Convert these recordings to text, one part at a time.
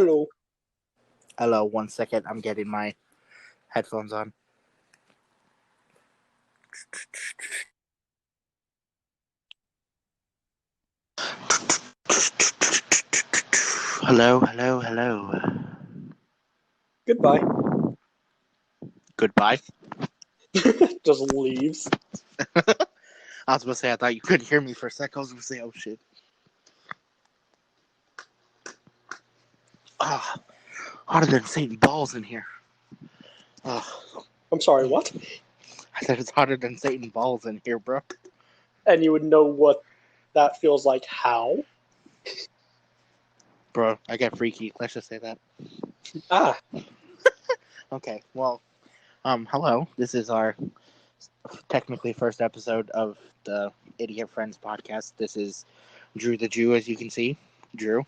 Hello. Hello, 1 second. I'm getting my headphones on. Hello. Goodbye. Goodbye. Just leaves. I was going to say, I thought you couldn't hear me for a sec. I was going to say, oh shit. Hotter than Satan balls in here. I'm sorry, what? I said it's hotter than Satan balls in here, bro. And you would know what that feels like how? Bro, I get freaky. Let's just say that. Ah. Okay, well, hello. This is our technically first episode of the Idiot Friends podcast. This is Drew the Jew, as you can see. Drew,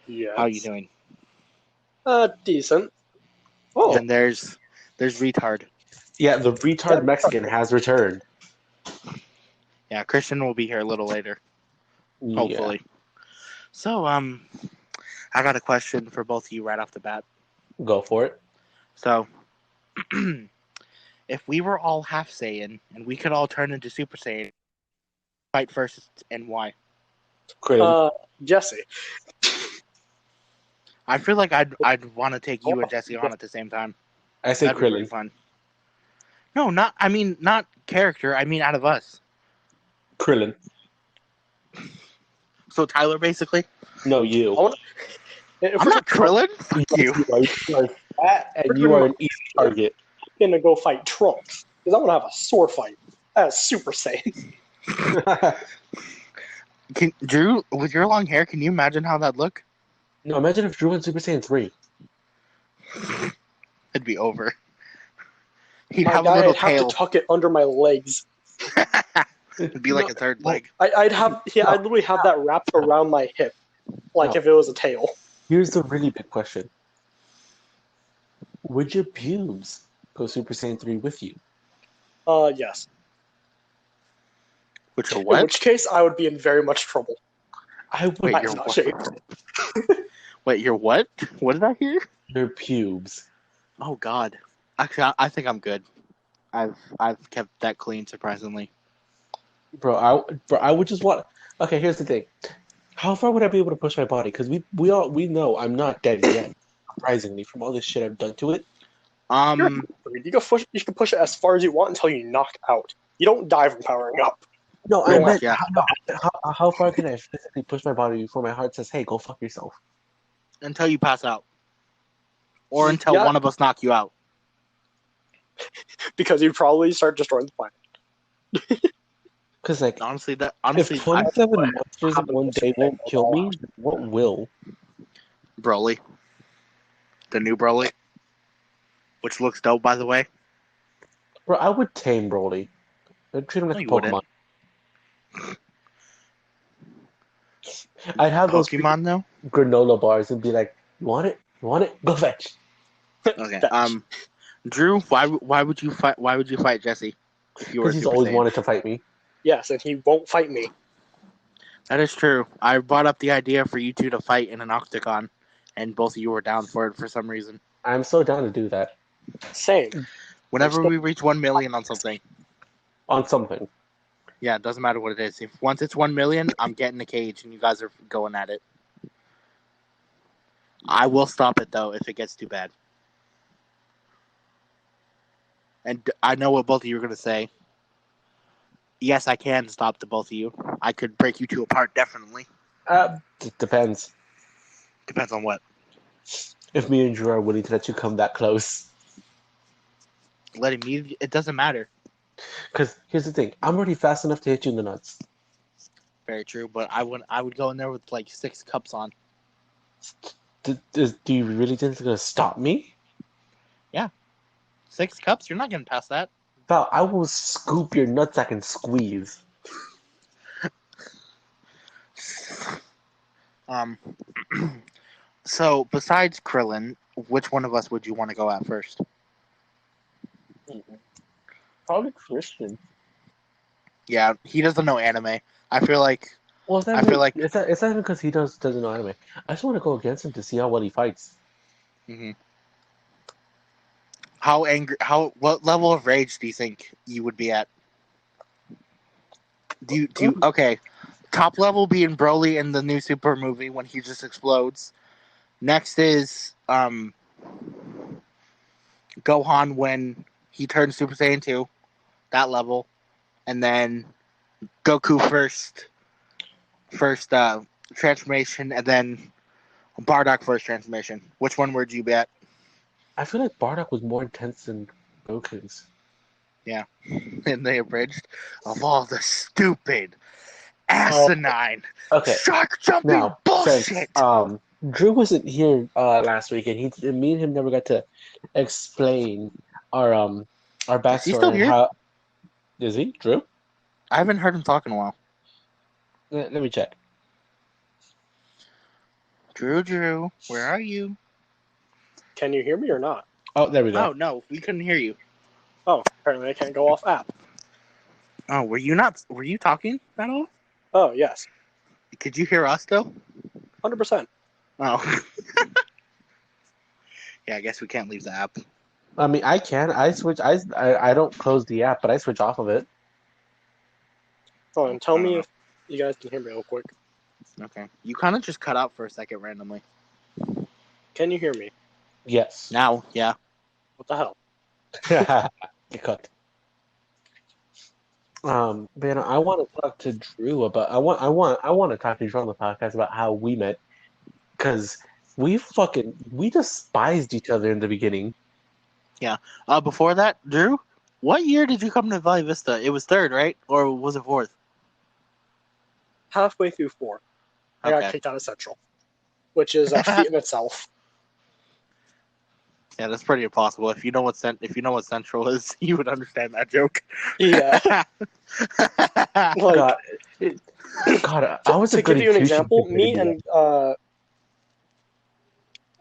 Yes. how are you doing? Decent. Oh. And there's retard. Yeah, the retard Mexican has returned. Yeah, Christian will be here a little later, hopefully. Yeah. So, I got a question for both of you right off the bat. Go for it. So, if we were all half Saiyan and we could all turn into Super Saiyan, fight first and why? Jesse. I feel like I'd want to take you and Jesse on at the same time. I say That'd be pretty Krillin. fun. No, not character. I mean, out of us. Krillin. So Tyler, basically. No, you. I'm not Krillin. Fuck you. You are fat and you are an easy target. I'm gonna go fight Trunks because I want to have a sword fight as Super Saiyan. Drew, with your long hair, can you imagine how that'd look? No, imagine if Drew went Super Saiyan 3. It'd be over. He'd My have guy, a little I'd have tail. to tuck it under my legs. It'd be like a third leg. I'd literally have that wrapped around my hip, like if it was a tail. Here's the really big question. Would your pubes go Super Saiyan 3 with you? Yes. Which are what? In which case, I would be in very much trouble. I would. Wait, I'm you're not what? shaved. Wait, you're what? What did I hear? Your pubes. Oh God. Actually, I think I'm good. I've kept that clean, surprisingly. Bro, I would just want. Okay, here's the thing. How far would I be able to push my body? Because we know I'm not dead yet. Surprisingly, from all this shit I've done to it. You can push it as far as you want until you knock out. You don't die from powering up. No, I meant yeah. how far can I physically push my body before my heart says, "Hey, go fuck yourself"? Until you pass out, or until one of us knock you out. Because you'd probably start destroying the planet. Because like Honestly, if 27 monsters in one day won't kill me, what will? Broly, the new Broly, which looks dope, by the way. Bro, I would tame Broly. I'd treat him like a Pokemon. I'd have those Pokemon though. granola bars and be like, "You want it? You want it? Go fetch." Okay. Drew, why would you fight? Why would you fight Jesse? If you were Because he's Super always Saiyan? wanted to fight me. Yes, and he won't fight me. That is true. I brought up the idea for you two to fight in an octagon, and both of you were down for it for some reason. I'm so down to do that. Same. Whenever we reach 1 million on something. On something. Yeah, it doesn't matter what it is. Once it's 1 million, I'm getting a cage, and you guys are going at it. I will stop it though if it gets too bad. And I know what both of you are going to say. Yes, I can stop the both of you. I could break you two apart, definitely. It depends. Depends on what. If me and Drew are willing to let you come that close. Letting me, it doesn't matter. Because here's the thing. I'm already fast enough to hit you in the nuts. Very true, but I would go in there with like 6 cups on. Do you really think it's going to stop me? Yeah. 6 cups? You're not getting past that. Val, I will scoop your nutsack and squeeze. So, besides Krillin, which one of us would you want to go at first? Probably Christian. Yeah, he doesn't know anime. I feel like Well, it's not I even, feel like it's not even because he doesn't know anime. I just want to go against him to see how well he fights. how angry, what level of rage do you think you would be at? Do you okay? Top level being Broly in the new Super movie when he just explodes. Next is Gohan when he turns Super Saiyan 2, that level, and then Goku first transformation, and then Bardock first transformation. Which one would you be at? I feel like Bardock was more intense than Goku's. Yeah, in the abridged of all the stupid, asinine, Okay, shark jumping now since bullshit. Drew wasn't here last week, and me and him never got to explain our Is he still backstory and here? how is he Drew? I haven't heard him talk in a while. Let me check. Drew, where are you? Can you hear me or not? Oh, there we go. Oh no, we couldn't hear you. Oh, apparently I can't go off app. Oh, were you talking at all? Oh, yes. Could you hear us though? 100%. Oh. Yeah, I guess we can't leave the app. I mean, I can. I don't close the app, but I switch off of it. Hold on, tell me if you guys can hear me real quick. Okay. You kind of just cut out for a second randomly. Can you hear me? Yes. Now, yeah. What the hell? You cut. Man, I want to talk to Drew about. I want to talk to Drew on the podcast about how we met, because we despised each other in the beginning. Before that, Drew, what year did you come to Valley Vista? It was third, right? Or was it fourth? Halfway through 4, I got Okay. kicked out of Central, which is a feat in itself. Yeah, that's pretty impossible. If you know what Central is, you would understand that joke. Yeah. Like, God, God, I was to a give goody you an two-shoes example, compared me to you.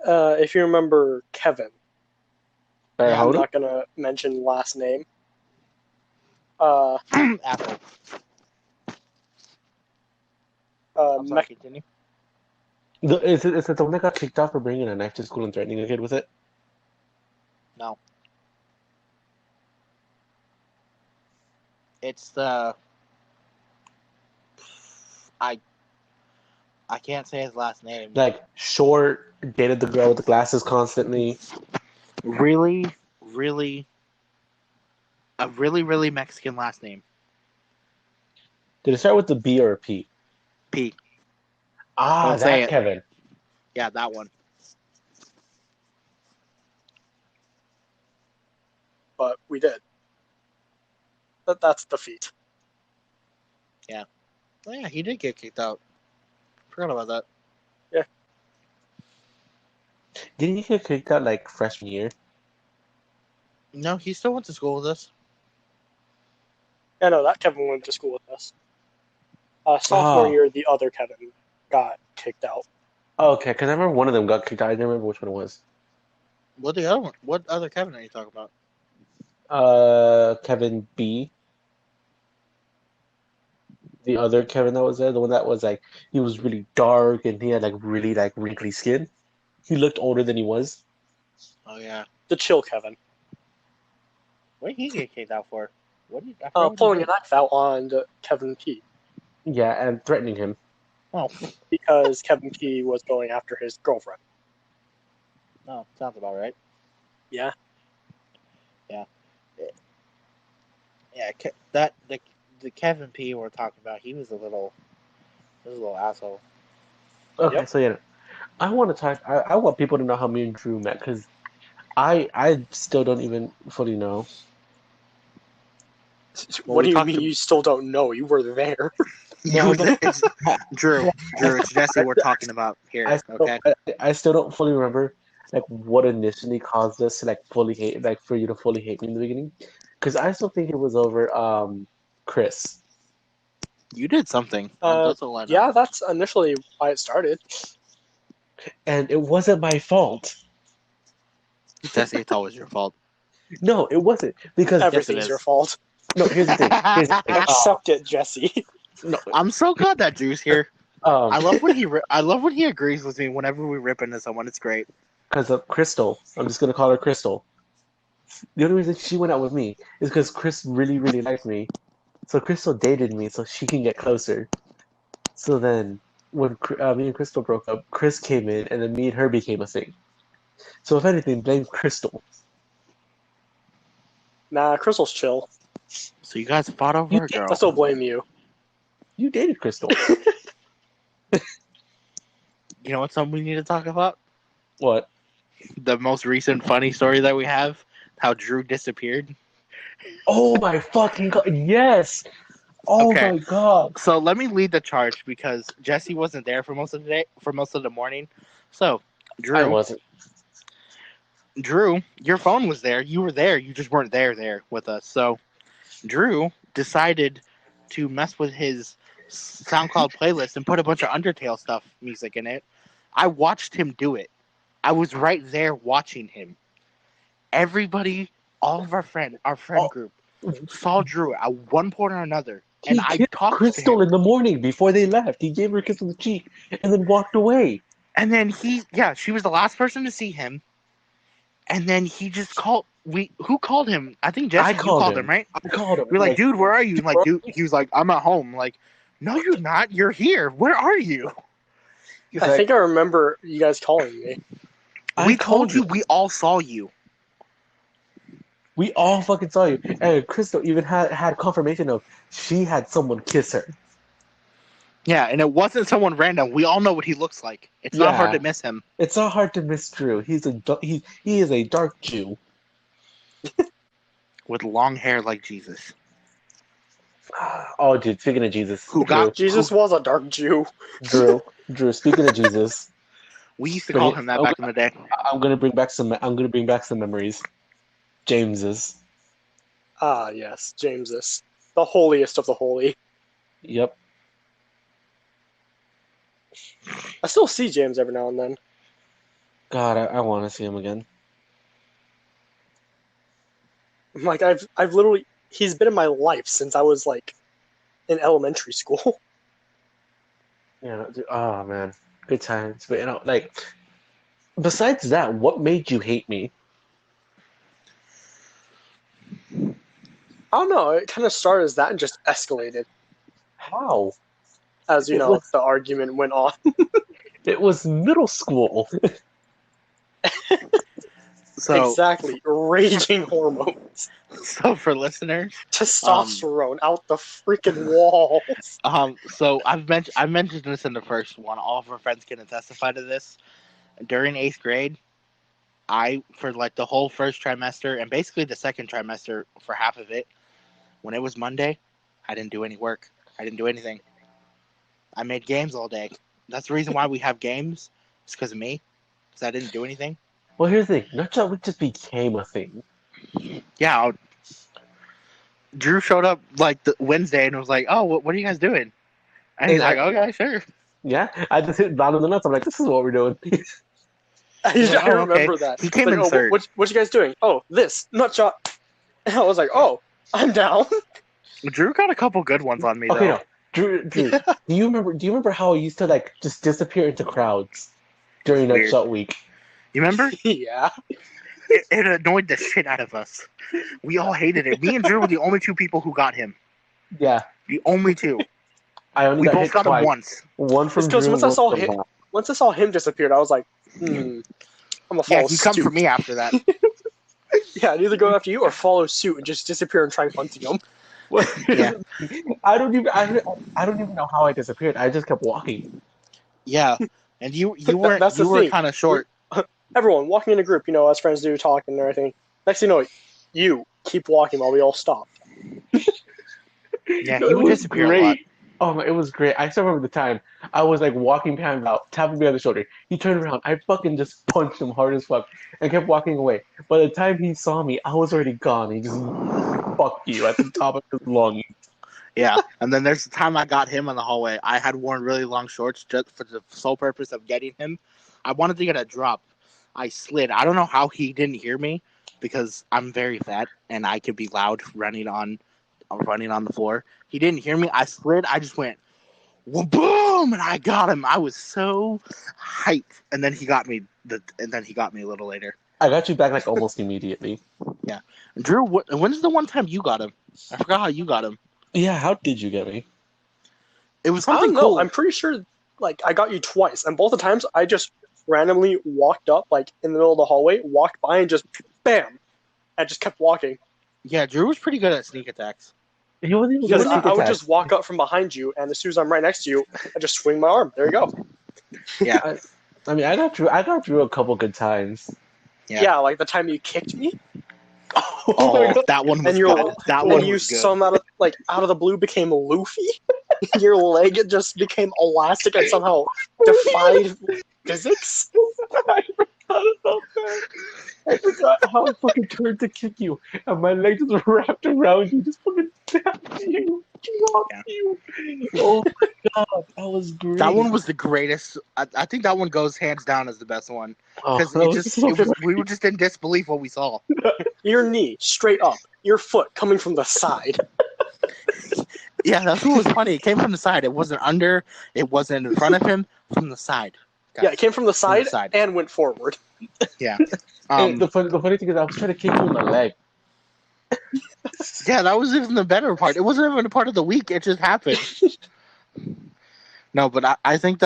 and if you remember Kevin, Yeah, I'm Hold on. not gonna mention last name. Apple. I'm sorry, continue. Is it the one that got kicked out for bringing a knife to school and threatening a kid with it? No. It's the I can't say his last name. Like, short, dated the girl with the glasses constantly. Really, a really Mexican last name. Did it start with the B or a P? P. Ah, Don't say that it. Kevin. Yeah, that one. But we did. That's the feat. Oh, yeah, he did get kicked out. Forgot about that. Didn't he get kicked out like freshman year? No, he still went to school with us. Yeah, no, that Kevin went to school with us. Sophomore year, the other Kevin got kicked out. Okay, because I remember one of them got kicked out. I didn't remember which one it was. What the other one? What other Kevin are you talking about? Kevin B. The other Kevin that was there, the one that was like, he was really dark and he had like really like wrinkly skin. He looked older than he was. Oh yeah. The chill Kevin. What did he get kicked out for? What did I forgot what he Pulling a did. knife out on Kevin P. Yeah, and threatening him. Oh, because Kevin P was going after his girlfriend. no, sounds about right. Yeah. Yeah, the Kevin P we're talking about, he was a little asshole. Okay, Yep. so yeah, I want to talk. I want people to know how me and Drew met because I still don't even fully know. What do you mean you still don't know? You were there. Drew, it's Jesse we're talking about here. Okay. I still don't fully remember like what initially caused us to like fully hate, like for you to fully hate me in the beginning, because I still think it was over Chris. You did something. That's all I know. Yeah, that's initially why it started. And it wasn't my fault. Jesse, it's always your fault. No, it wasn't because Everything's your fault. No, here's the thing. Accept it, Jesse. No, I'm so glad that Drew's here. um, I love when he agrees with me whenever we rip into someone. It's great. because of Crystal. I'm just gonna call her Crystal. The only reason she went out with me is because Chris really, really liked me. So Crystal dated me so she can get closer. So then, when me and Crystal broke up, Chris came in, and then me and her became a thing. So if anything, blame Crystal. Nah, Crystal's chill. So you guys fought over You a girl. I still blame you. You dated Crystal. You know what? Something we need to talk about. What? The most recent funny story that we have. How Drew disappeared. Oh my fucking god! Yes. Oh Okay. my god. So let me lead the charge because Jesse wasn't there for most of the day, for most of the morning. So, I Drew, wasn't. your phone was there. You were there. You just weren't there with us. So, Drew decided to mess with his SoundCloud playlist and put a bunch of Undertale stuff music in it. I watched him do it. I was right there watching him. Everybody, all of our friend Oh, group, saw Drew at one point or another, and he I kissed talked to Crystal him. in the morning before they left. He gave her a kiss on the cheek and then walked away. And then she was the last person to see him. And then he just called. Who called him? I think Jesse, I you called called him, him. right? I called him. We're like, dude, where are you? And like, "Bro, dude, he was like, I'm at home. I'm like, no, you're not. You're here. Where are you? he's I like, think I remember you guys calling me. We told you. We all saw you. We all fucking saw you. And Crystal even had confirmation of she had someone kiss her. Yeah, and it wasn't someone random. We all know what he looks like. It's not hard Yeah. to miss him. It's not hard to miss Drew. He is a dark Jew. With long hair like Jesus. Oh, dude, speaking of Jesus, Who got Jesus was a dark Jew. Drew, speaking of Jesus, We used to call him that back in the day. I'm gonna bring back some memories. James's. Ah, yes, James's. The holiest of the holy. Yep. I still see James every now and then. God, I want to see him again. Like, I've literally... He's been in my life since I was, like, in elementary school. Yeah. Dude, oh man, good times. But like, besides that, what made you hate me? I don't know, it kind of started as that and just escalated. How? As, It was- the argument went on. It was middle school. So, Exactly. Raging hormones. so for listeners, Testosterone out the freaking walls. so I've mentioned this in the first one. All of our friends can testify to this. During 8th grade, for like the whole first trimester and basically the second trimester for half of it, when it was Monday, I didn't do any work. I didn't do anything. I made games all day. That's the reason why we have games. It's because of me. Because I didn't do anything. Well, here's the thing. Nutshot Week just became a thing. Yeah. Drew showed up like the Wednesday and was like, "Oh, what are you guys doing?" And he's like, "Okay, sure." Yeah, I just hit bottom of the nuts. I'm like, this is what we're doing. I Like, oh, remember okay. that. He came Like, in third. What you guys doing? Oh, this. Nutshot. And I was like, oh, I'm down. Drew got a couple good ones on me Okay, though. no. Drew, do you remember how I used to like just disappear into crowds during Weird. Nutshot Week? You remember? Yeah. It annoyed the shit out of us. We all hated it. Me and Drew were the only two people who got him. Yeah, The only two. I only We got both hit got twice. him once. One from It's because Drew. once I one saw from him, Bob. once I saw him disappeared, I was like, I'm gonna follow Yeah, he come suit. for me after that. Yeah, I'd either go after you or follow suit and just disappear and try hunting him. Yeah. I don't even know how I disappeared. I just kept walking. Yeah, and you were That's the you were thing. kind of short. Everyone walking in a group, as friends do, talking and everything. Next thing you know, you keep walking while we all stop. Yeah, No, he it would was disappear a lot. great. Oh my, it was great. I still remember the time I was like walking behind Val, tapping me on the shoulder. He turned around. I fucking just punched him hard as fuck and kept walking away. By the time he saw me, I was already gone. He just fuck you at the top of his lungs. Yeah, and then there's the time I got him in the hallway. I had worn really long shorts just for the sole purpose of getting him. I wanted to get a drop. I slid. I don't know how he didn't hear me because I'm very fat and I could be loud running on the floor. He didn't hear me. I slid. I just went, boom, and I got him. I was so hyped. And then he got me. A little later. I got you back like almost immediately. Yeah, Drew. When's the one time you got him? I forgot how you got him. Yeah, how did you get me? It was I something don't know. cool. I'm pretty sure like I got you twice, and both the times I just randomly walked up like in the middle of the hallway, walked by, and just bam, I just kept walking. Yeah, Drew was pretty good at sneak attacks. He wasn't even Because gonna I would just walk up from behind you, and as soon as I'm right next to you, I just swing my arm. There you go. Yeah. I mean, I got Drew a couple good times. Yeah. Like the time you kicked me, Oh, that one was and your good. That and one you was good. somehow out of the blue became Luffy. Your leg just became elastic and somehow defied physics. I forgot about that. I forgot how I fucking turned to kick you, and my leg just wrapped around you, just fucking tapped you, dropped you. Oh my god, that was great. That one was the greatest. I think that one goes hands down as the best one because we were just in disbelief what we saw. Your knee straight up, your foot coming from the side. Yeah, that's what was funny. It came from the side. It wasn't under. It wasn't in front of him. From the side. Guys. Yeah, it came from the side and went forward. Yeah. The funny thing is, I was trying to kick you in the leg. Yeah, that was even the better part. It wasn't even a part of the week. It just happened. No, but I think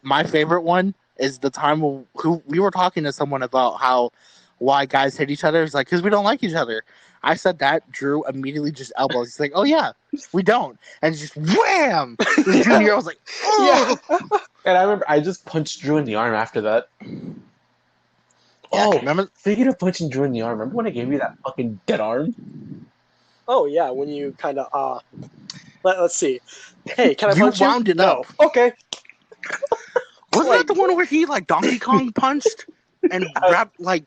my favorite one is the time we were talking to someone about why guys hit each other. It's like, because we don't like each other. I said that. Drew immediately just elbows. He's like, oh, yeah, we don't. And just wham! The junior was like, oh! Yeah. And I remember I just punched Drew in the arm after that. Yeah, remember? Speaking of punching Drew in the arm, remember when I gave you that fucking dead arm? Oh, yeah, when you kind of, let's see. Hey, can I punch you? You wound it up. Okay. Wasn't that the one where he, like, Donkey Kong punched? And grabbed, like...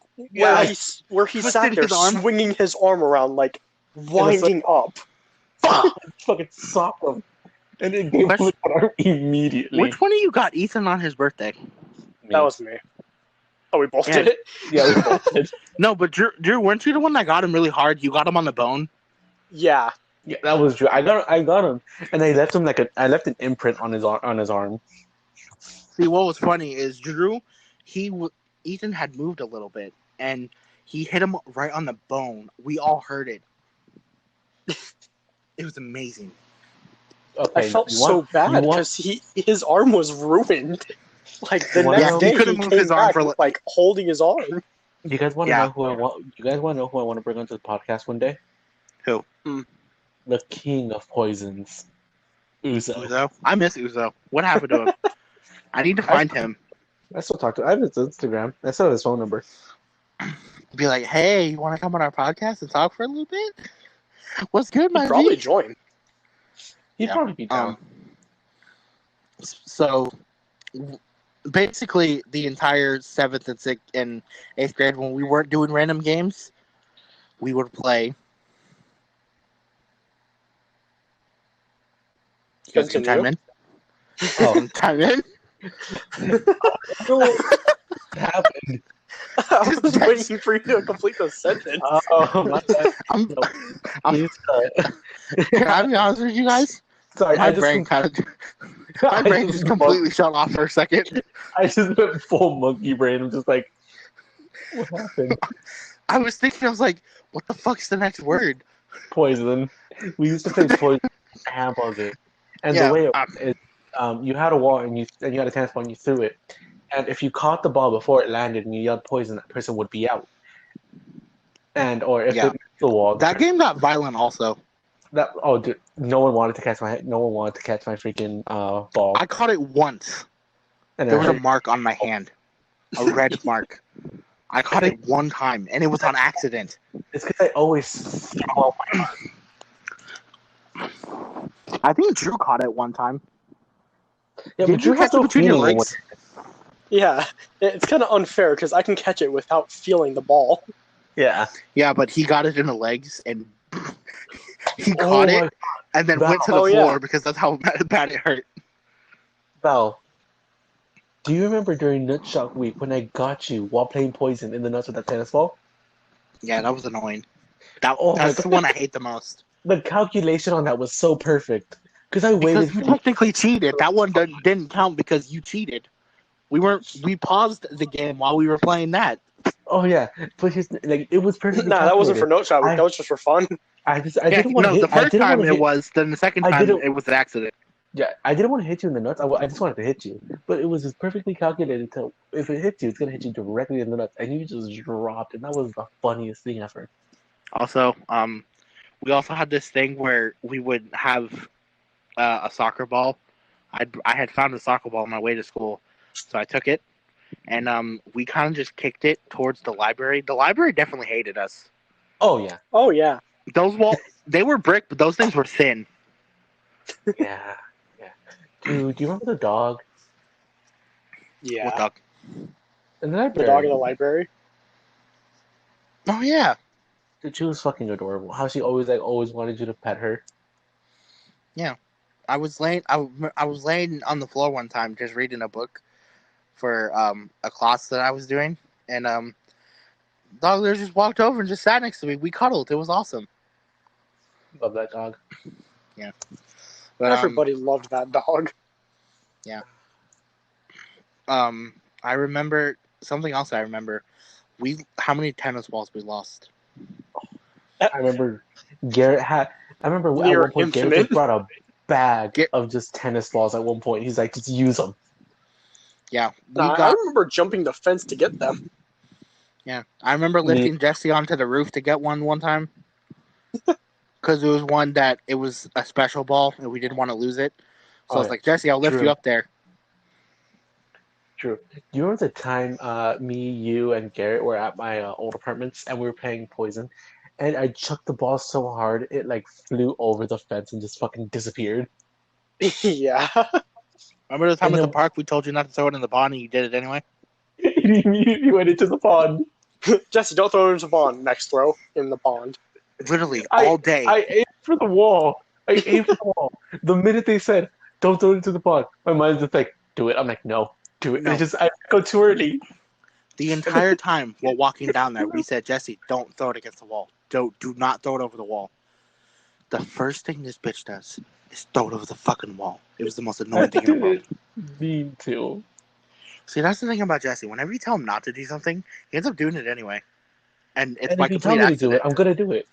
Where he sat there swinging his arm around, like, winding up. Fucking socked him. And it gave him an arm immediately. Which one of you got Ethan on his birthday? That was me. Oh, we both did it? Yeah, we both did. No, but Drew, weren't you the one that got him really hard? You got him on the bone? Yeah. Yeah, that was Drew. I got him. And I left him I left an imprint on his arm. See, what was funny is Drew, Ethan had moved a little bit, and he hit him right on the bone. We all heard it. It was amazing. Okay, I felt so bad because his arm was ruined. Like the next day, he couldn't move his arm for like holding his arm. You guys want to know who I want? You guys want to know who I want to bring onto the podcast one day? Who? The king of poisons, Uzo. I miss Uzo. What happened to him? I need to find him. I still talk to him. I have his Instagram. I still have his phone number. Be like, hey, you want to come on our podcast and talk for a little bit? What's good, my G? He'd probably join. He'd probably be down. So, basically, the entire 7th and 6th and 8th grade, when we weren't doing random games, we would play. You guys can chime in? Oh, chime in? What happened? I was waiting for you to complete the sentence. My bad. Can I be honest with you guys? Sorry, my brain just completely shut off for a second. I just went full monkey brain. I'm just like, what happened? I was like, what the fuck's the next word? Poison. We used to play poison handball game. And the way it you had a wall and you had a tennis ball and you threw it. And if you caught the ball before it landed and you yelled poison, that person would be out. Or if it missed the wall. That game got violent also. Dude, no one wanted to catch my freaking ball. I caught it once. And there was a mark on my hand. A red mark. I caught it one time and it was on accident. It's because I always throw out my arm. I think Drew caught it one time. Yeah, but Drew has it between your legs. Yeah, it's kind of unfair because I can catch it without feeling the ball. Yeah. Yeah, but he got it in the legs and he caught it and then went to the floor because that's how bad it hurt. Val, do you remember during Nutshot Week when I got you while playing poison in the nuts with that tennis ball? Yeah, that was annoying. That's the one I hate the most. the calculation on that was so perfect because I waited Because you for. technically cheated. That one didn't count because you cheated. We paused the game while we were playing that. Oh yeah, but his like it was perfectly Nah, that wasn't for calculated. note shot week. That I was just for fun. I Yeah, didn't want to no, hit. the I first didn't want time to it hit. was. Then the second I time didn't. it was an accident. Yeah, I didn't want to hit you in the nuts. I just wanted to hit you, but it was just perfectly calculated to if it hits you, it's gonna hit you directly in the nuts, and you just dropped, and that was the funniest thing ever. Also, we also had this thing where we would have a soccer ball. I had found a soccer ball on my way to school, so I took it, and we kind of just kicked it towards the library. The library definitely hated us. Oh yeah, Oh yeah. They were brick, but those things were thin. yeah, yeah. Dude, do you remember the dog What Yeah. the? in the The dog in library? the library. Oh yeah, Dude, she was fucking adorable. How she always wanted you to pet her. yeah. I was laying. I was laying on the floor one time just reading a book for a class that I was doing, and dog there just walked over and just sat next to me. We cuddled. It was awesome. Love that dog. Yeah, but Everybody loved that dog. yeah. I remember something else. I remember how many tennis balls we lost. I remember Garrett had. I remember at Near one point Garrett infinite. just brought a bag Get of just tennis balls. At one point, he's like, just use them. yeah. We Nah, I got remember jumping the fence to get them. yeah. I remember Me, lifting Jesse onto the roof to get one time because it was one that it was a special ball and we didn't want to lose it. So I oh was yeah, like, Jesse, I'll lift you true, up there. true. Do you remember the time me, you, and Garrett were at my old apartments and we were playing Poison, and I chucked the ball so hard it like flew over the fence and just fucking disappeared. Yeah. Remember the time And at the then park we told you not to throw it in the pond and you did it anyway? he immediately went into the pond. Jesse, don't throw it into the pond. Next throw in the pond. Literally I all day. I aimed for the wall. I aimed for the wall. The minute they said, "Don't throw it into the pond," my mind's just like, "Do it." I'm like, "No, do it." And No. I go too early. The entire time while walking down there, we said, Jesse, don't throw it against the wall. Do not throw it over the wall. The first thing this bitch does is throw it over the fucking wall. It was the most I annoying thing in the world. didn't mean to. See, that's the thing about Jesse. Whenever you tell him not to do something, he ends up doing it anyway. And it's And by if you tell complete me to do it, accident. I'm gonna do it.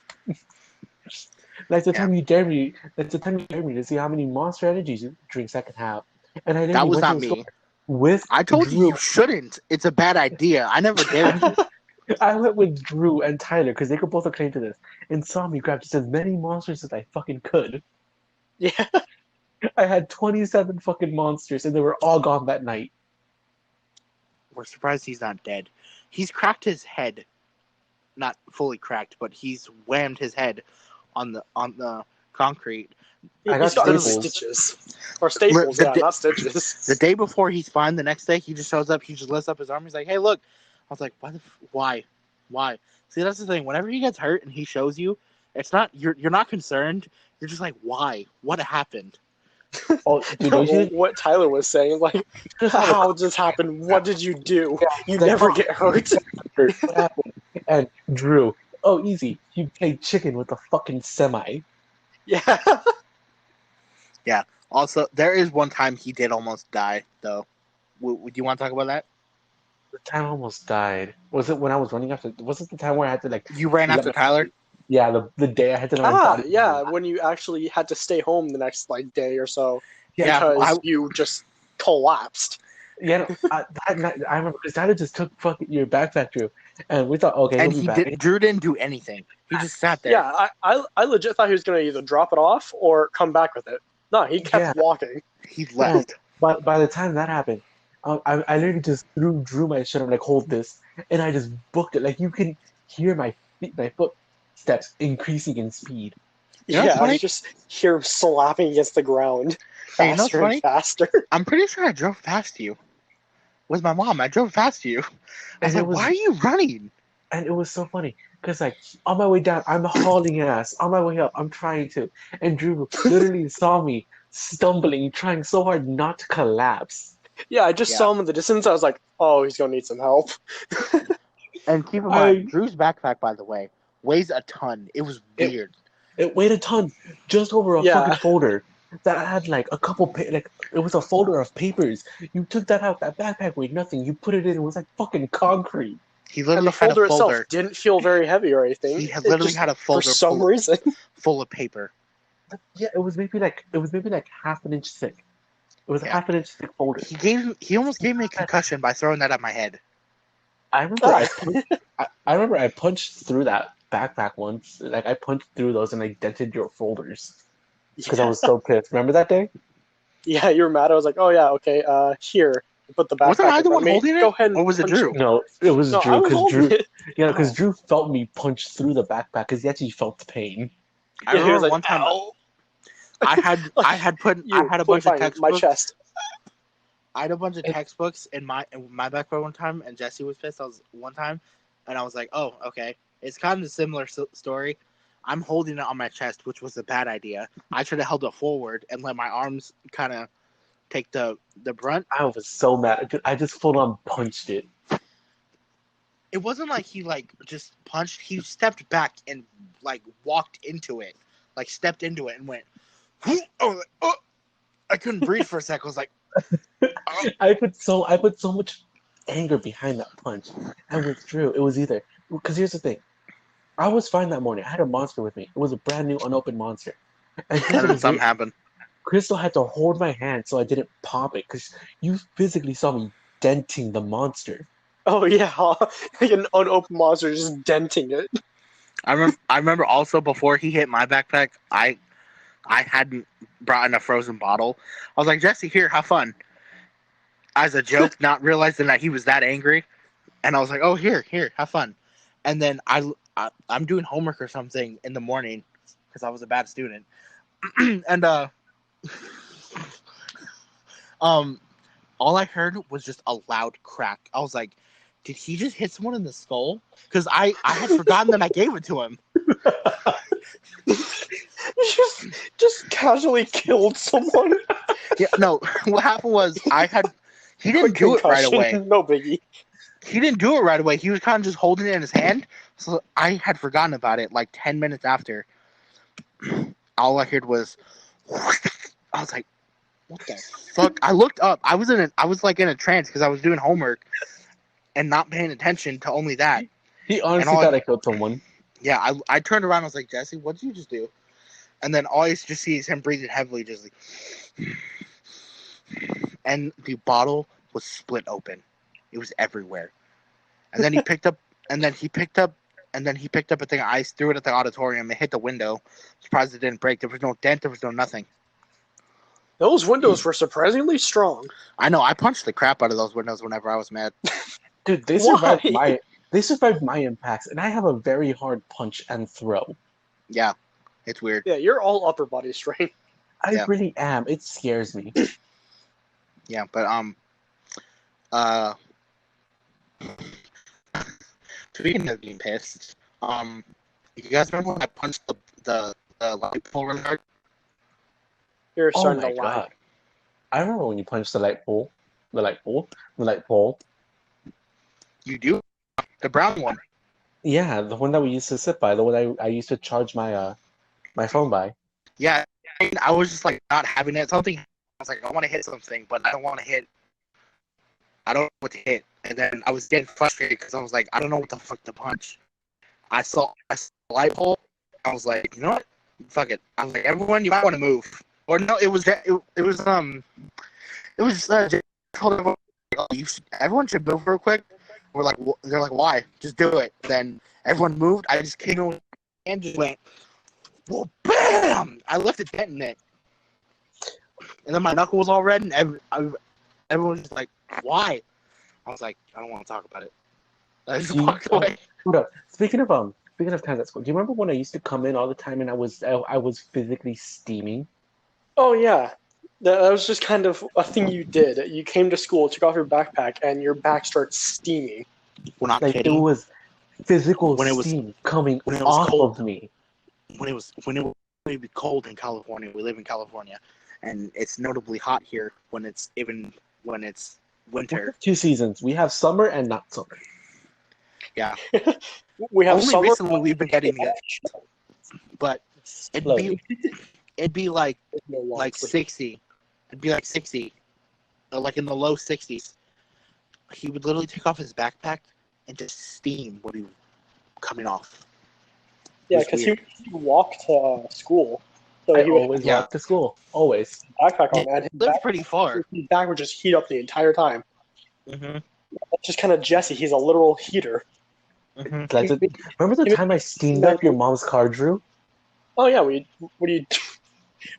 Like the Yeah. time you dare me. That's the time you dare me to see how many Monster Energy drinks I can have. And I That literally was went to not the store me. with I told you Drew. you shouldn't. It's a bad idea. I never dared you. I went with Drew and Tyler because they could both acclaim to this, and saw me grab just as many monsters as I fucking could. Yeah. I had 27 fucking monsters, and they were all gone that night. We're surprised he's not dead. He's cracked his head. Not fully cracked, but he's whammed his head on the concrete. I He's got gotten staples. stitches. Or staples, yeah, not stitches. The day before he's fine, the next day he just shows up. He just lifts up his arm. He's like, "Hey, look." I was like, "Why? Why?" See, that's the thing. Whenever he gets hurt and he shows you, it's not you're not concerned. You're just like, "Why? What happened?" Oh, dude, don't you? What Tyler was saying, like, Just saw the how did this happen? What did you do? You like, never oh, get hurt. what happened? And Drew, oh, easy. You played chicken with a fucking semi. Yeah. Yeah. Also, there is one time he did almost die, though. Do you want to talk about that? The time I almost died. Was it when I was running after? Was it the time where I had to like? You ran let after my- Tyler. Yeah, the day I had to let my body. Yeah, when you actually had to stay home the next like day or so Yeah, because you just collapsed. Yeah, no, that night, I remember because Tyler just took fucking your backpack, Drew, and we thought, okay, and he'll be back. Drew didn't do anything. He just sat there. Yeah, I legit thought he was gonna either drop it off or come back with it. No, he kept Yeah. walking. He left. But by the time that happened, I literally just threw Drew my shit. I'm like, hold this, and I just booked it. Like you can hear my footsteps increasing in speed. You know what's Yeah, funny? I just hear him slapping against the ground Hey, you know what's faster funny? and faster. I'm pretty sure I drove past you. With my mom, I drove past you. I was And like, why are you running? And it was so funny because like on my way down, I'm hauling ass. On my way up, I'm trying to, and Drew literally saw me stumbling, trying so hard not to collapse. Yeah, I just Yeah. saw him in the distance. I was like, oh, he's gonna need some help. And keep in mind, Drew's backpack, by the way, weighs a ton. It was weird. It weighed a ton, just over a Yeah. fucking folder that had like a couple like it was a folder of papers. You took that out. That backpack weighed nothing. You put it in. It was like fucking concrete. He And literally the had a folder itself folder. didn't feel very heavy or anything. He had It literally just, had a for folder some reason. full of paper. Yeah, it was maybe like half an inch thick. It was a Yeah. half an inch thick folder. He almost gave me a concussion by throwing that at my head. I remember I remember I punched through that backpack once. Like I punched through those and I dented your folders because I was so pissed. Remember that day? Yeah, you were mad. I was like, oh yeah, okay, here. Put the backpack Wasn't I in the front one of me. holding it? Go ahead and Or was it punch Drew? No, it was No, I Drew was because holding Drew, it. because Drew felt me punch through the backpack because he actually felt the pain. I Yeah, he was remember like, one time ow. I had a bunch of textbooks. my chest. I had a bunch of textbooks in my backpack one time, and Jesse was pissed. I was one time, and I was like, "Oh, okay." It's kind of a similar story. I'm holding it on my chest, which was a bad idea. I should have held it forward and let my arms kind of take the brunt. I was so mad. I just full on punched it. It wasn't like he like just punched. He stepped back and like walked into it, like stepped into it and went. Oh, I couldn't breathe for a sec. I was like, I put so much anger behind that punch. And with Drew, it was either because here's the thing. I was fine that morning. I had a monster with me. It was a brand new unopened monster. And and then something happened. Crystal had to hold my hand so I didn't pop it because you physically saw me denting the monster. Oh yeah, like an unopened monster just denting it. I remember also before he hit my backpack, I hadn't brought in a frozen bottle. I was like, Jesse, here, have fun. As a joke, not realizing that he was that angry. And I was like, oh, here, have fun. And then I'm doing homework or something in the morning because I was a bad student. And all I heard was just a loud crack. I was like, did he just hit someone in the skull? Because I had forgotten that I gave it to him. just casually killed someone. Yeah, no. What happened was he didn't do it right away. No biggie. He didn't do it right away. He was kind of just holding it in his hand. So I had forgotten about it like 10 minutes after. All I heard was, I was like, what the fuck? I looked up. I was like in a trance because I was doing homework and not paying attention to only that. He honestly thought I killed someone. Yeah, I turned around and I was like, Jesse, what did you just do? And then all I just see is him breathing heavily, just like, and the bottle was split open. It was everywhere. And then he picked up a thing of ice, threw it at the auditorium, it hit the window. Surprised it didn't break. There was no dent, there was no nothing. Those windows were surprisingly strong. I know, I punched the crap out of those windows whenever I was mad. Dude, they survived my impacts, and I have a very hard punch and throw. Yeah, it's weird. Yeah, you're all upper body strength. I really am. It scares me. Yeah, but speaking of being pissed, you guys remember when I punched the light pole really hard? You're Oh starting my to lie. god! I remember when you punched the light pole. The light pole. You do? The brown one. Yeah, the one that we used to sit by, the one I used to charge my my phone by. Yeah, I was just like not having it. Something I was like, I want to hit something, but I don't want to hit. I don't know what to hit. And then I was getting frustrated because I was like, I don't know what the fuck to punch. I saw the light pole. I was like, you know what? Fuck it. I was like, everyone, you might want to move. Or no, it was told everyone, oh, everyone should move real quick. They're like, why? Just do it. Then everyone moved. I just came in and just went, well, bam! I left a dent in it. And then my knuckle was all red, and everyone was just like, why? I was like, I don't want to talk about it. I just walked away. Hold up. Speaking of times at school, do you remember when I used to come in all the time and I was physically steaming? Oh yeah, that was just kind of a thing you did. You came to school, took off your backpack, and your back starts steaming. We're not Like kidding. it was physical When it was- steam coming when it was off cold. of me. When it was cold in California, we live in California, and it's notably hot here when it's winter. 2 seasons. We have summer and not summer. Yeah. We have Only summer. recently we've been getting the but Slowly. it'd be like No long like sleeve. 60. It'd be like 60, like in the low 60s. He would literally take off his backpack and just steam would be coming off. Yeah, was because he weird. walked to school, so I he would have always Yeah. walk to school. Always. a backpack on, and Lives pretty far. his back would just heat up the entire time. Mm-hmm. That's just kind of Jesse. He's a literal heater. Mm-hmm. Like, remember the time I steamed up your mom's car, Drew? Oh yeah, when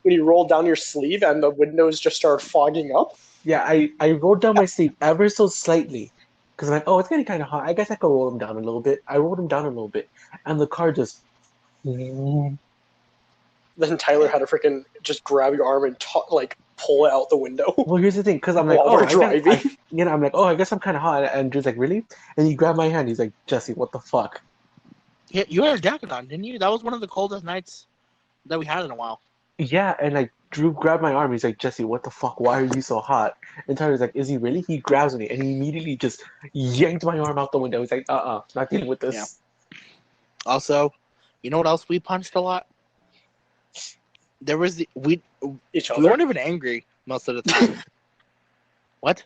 you rolled down your sleeve and the windows just started fogging up. Yeah, I rolled down my sleeve ever so slightly. Because I'm like, oh, it's getting kind of hot. I guess I could roll them down a little bit. I rolled them down a little bit. And the car just... Then Tyler had to freaking just grab your arm and pull it out the window. Well, here's the thing. Because I'm like, While oh, we're driving. I'm like, oh, I guess I'm kind of hot. And Drew's like, really? And he grabbed my hand. He's like, Jesse, what the fuck? Yeah, you had a jacket on, didn't you? That was one of the coldest nights that we had in a while. Yeah, and like Drew grabbed my arm. He's like, Jesse, what the fuck? Why are you so hot? And Tyler's like, is he really? He grabs me and he immediately just yanked my arm out the window. He's like, not dealing with this. Yeah. Also, you know what else we punched a lot? There was we Each we other. weren't even angry most of the time. What?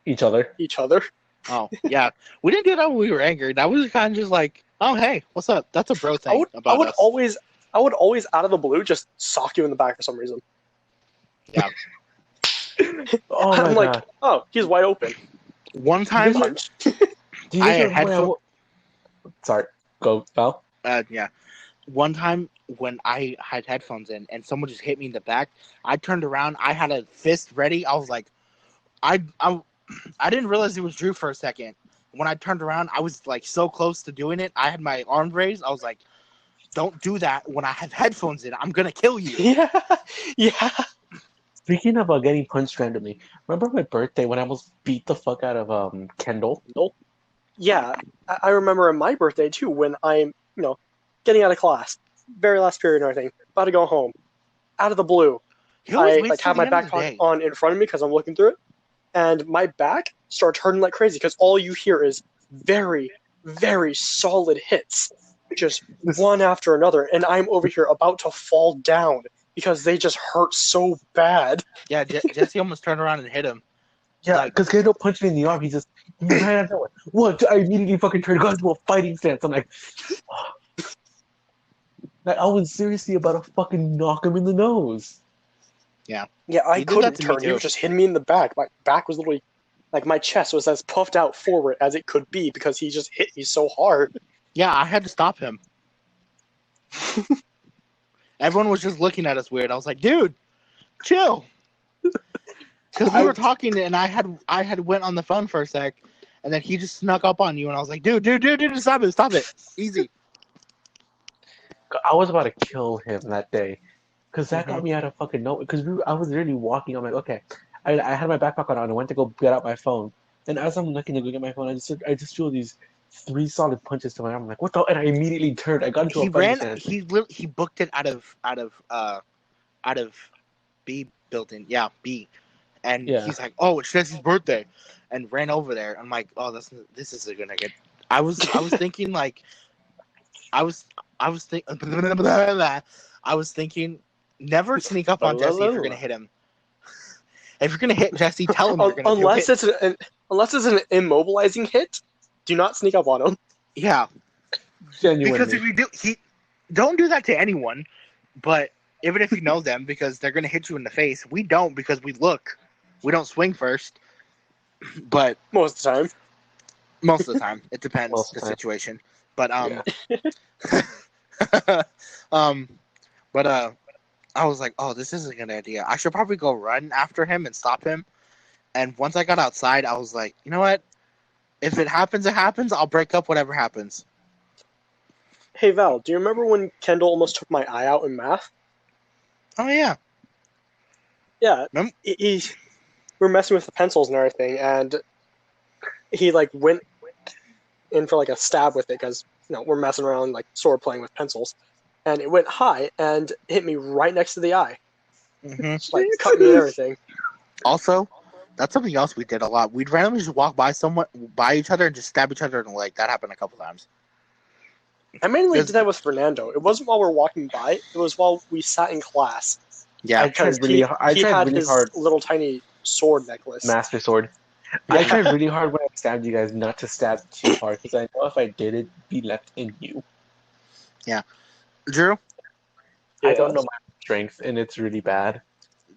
Each other. Each other. Oh, yeah. We didn't do that when we were angry. That was kind of just like, oh, hey, what's up? That's a bro thing I about would us. always out of the blue just sock you in the back for some reason. Yeah. Oh I'm my like, god. oh, he's wide open. One time, Punch. Do you I guys had remember Sorry, go, Val. yeah. One time when I had headphones in and someone just hit me in the back, I turned around. I had a fist ready. I was like, I didn't realize it was Drew for a second. When I turned around, I was like so close to doing it. I had my arm raised. I was like, don't do that when I have headphones in. I'm going to kill you. Yeah. Yeah. Speaking of getting punched randomly, remember my birthday when I almost beat the fuck out of Kendall? Yeah. I remember on my birthday too when I'm, getting out of class, very last period and everything, about to go home, out of the blue. He always I waits till have the my end of the backpack day. on in front of me because I'm looking through it, and my back starts hurting like crazy because all you hear is very, very solid hits, just one after another, and I'm over here about to fall down because they just hurt so bad. Yeah, Jesse almost turned around and hit him. Yeah, Like- because Kendall punched me in the arm. He ran out of nowhere. What? I immediately fucking turned to go into a fighting stance. I'm like, like, I was seriously about to fucking knock him in the nose. Yeah, I He did that couldn't to me turn. He too. was just hitting me in the back. My back was literally, like, my chest was as puffed out forward as it could be because he just hit me so hard. Yeah, I had to stop him. Everyone was just looking at us weird. I was like, dude, chill. Because we were talking and I had went on the phone for a sec, and then he just snuck up on you, and I was like, dude, stop it. Easy. I was about to kill him that day. Because that got me out of fucking nowhere. Because I was really walking. I'm like, okay. I had my backpack on. I went to go get out my phone. And as I'm looking to go get my phone, I just feel these 3 solid punches to my arm. I'm like, what the? And I immediately turned. I got into He a fighting ran. stance. He booked it out of B building. Yeah, B. And Yeah. he's like, oh, it's Jesse's birthday, and ran over there. I'm like, oh, this isn't gonna get. I was thinking like, I was thinking, never sneak up on Jesse if you're gonna hit him. If you're gonna hit Jesse, tell him you're gonna Unless hit. it's an immobilizing hit, do not sneak up on him. Yeah, Genuinely. because if you do, don't do that to anyone. But even if you know them, because they're gonna hit you in the face. We don't because we look. We don't swing first. But Most of the time. most of the time, it depends Most of the the time. situation. But Yeah. I was like, oh, this isn't a good idea. I should probably go run after him and stop him. And once I got outside, I was like, you know what? If it happens, it happens. I'll break up whatever happens. Hey Val, do you remember when Kendall almost took my eye out in math? Oh yeah. Yeah, Remember? we were messing with the pencils and everything, and he like went in for like a stab with it because we're messing around, like sword playing with pencils, and it went high and hit me right next to the eye, Mm-hmm. like cut me and everything. Also, that's something else we did a lot. We'd randomly just walk by each other and just stab each other in the leg. That happened a couple times. I mainly There's- did that with Fernando. It wasn't while we were walking by. It was while we sat in class. Yeah. Because I he tried had really his hard. little tiny sword necklace. Master Sword. Yeah. I tried really hard when I stabbed you guys not to stab too hard because I know if I did, it'd be left in you. Drew, I don't know Yes. my strength, and it's really bad.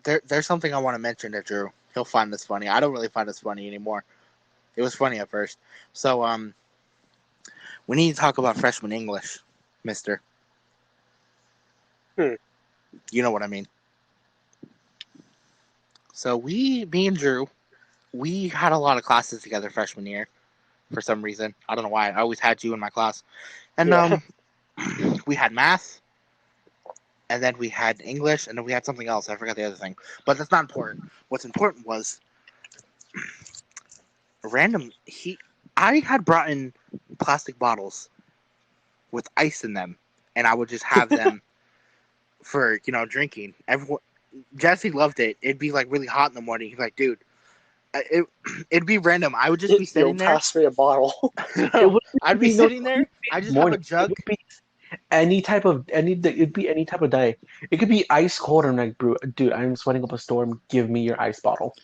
there's something I want to mention to Drew. He'll find this funny. I don't really find this funny anymore. It was funny at first. So, we need to talk about freshman English, mister. Hmm. You know what I mean. So me and Drew, we had a lot of classes together freshman year for some reason. I don't know why. I always had you in my class. And Yeah. we had math, and then we had English, and then we had something else. I forgot the other thing. But that's not important. What's important was I had brought in plastic bottles with ice in them, and I would just have them for drinking. Jesse loved it. It'd be like really hot in the morning. He'd be like, dude, it'd be random. I would just be sitting there. Pass me a bottle. I'd be sitting there. I just have a jug. It would be it'd be any type of day. It could be ice cold. I'm like, bro, dude, I'm sweating up a storm. Give me your ice bottle.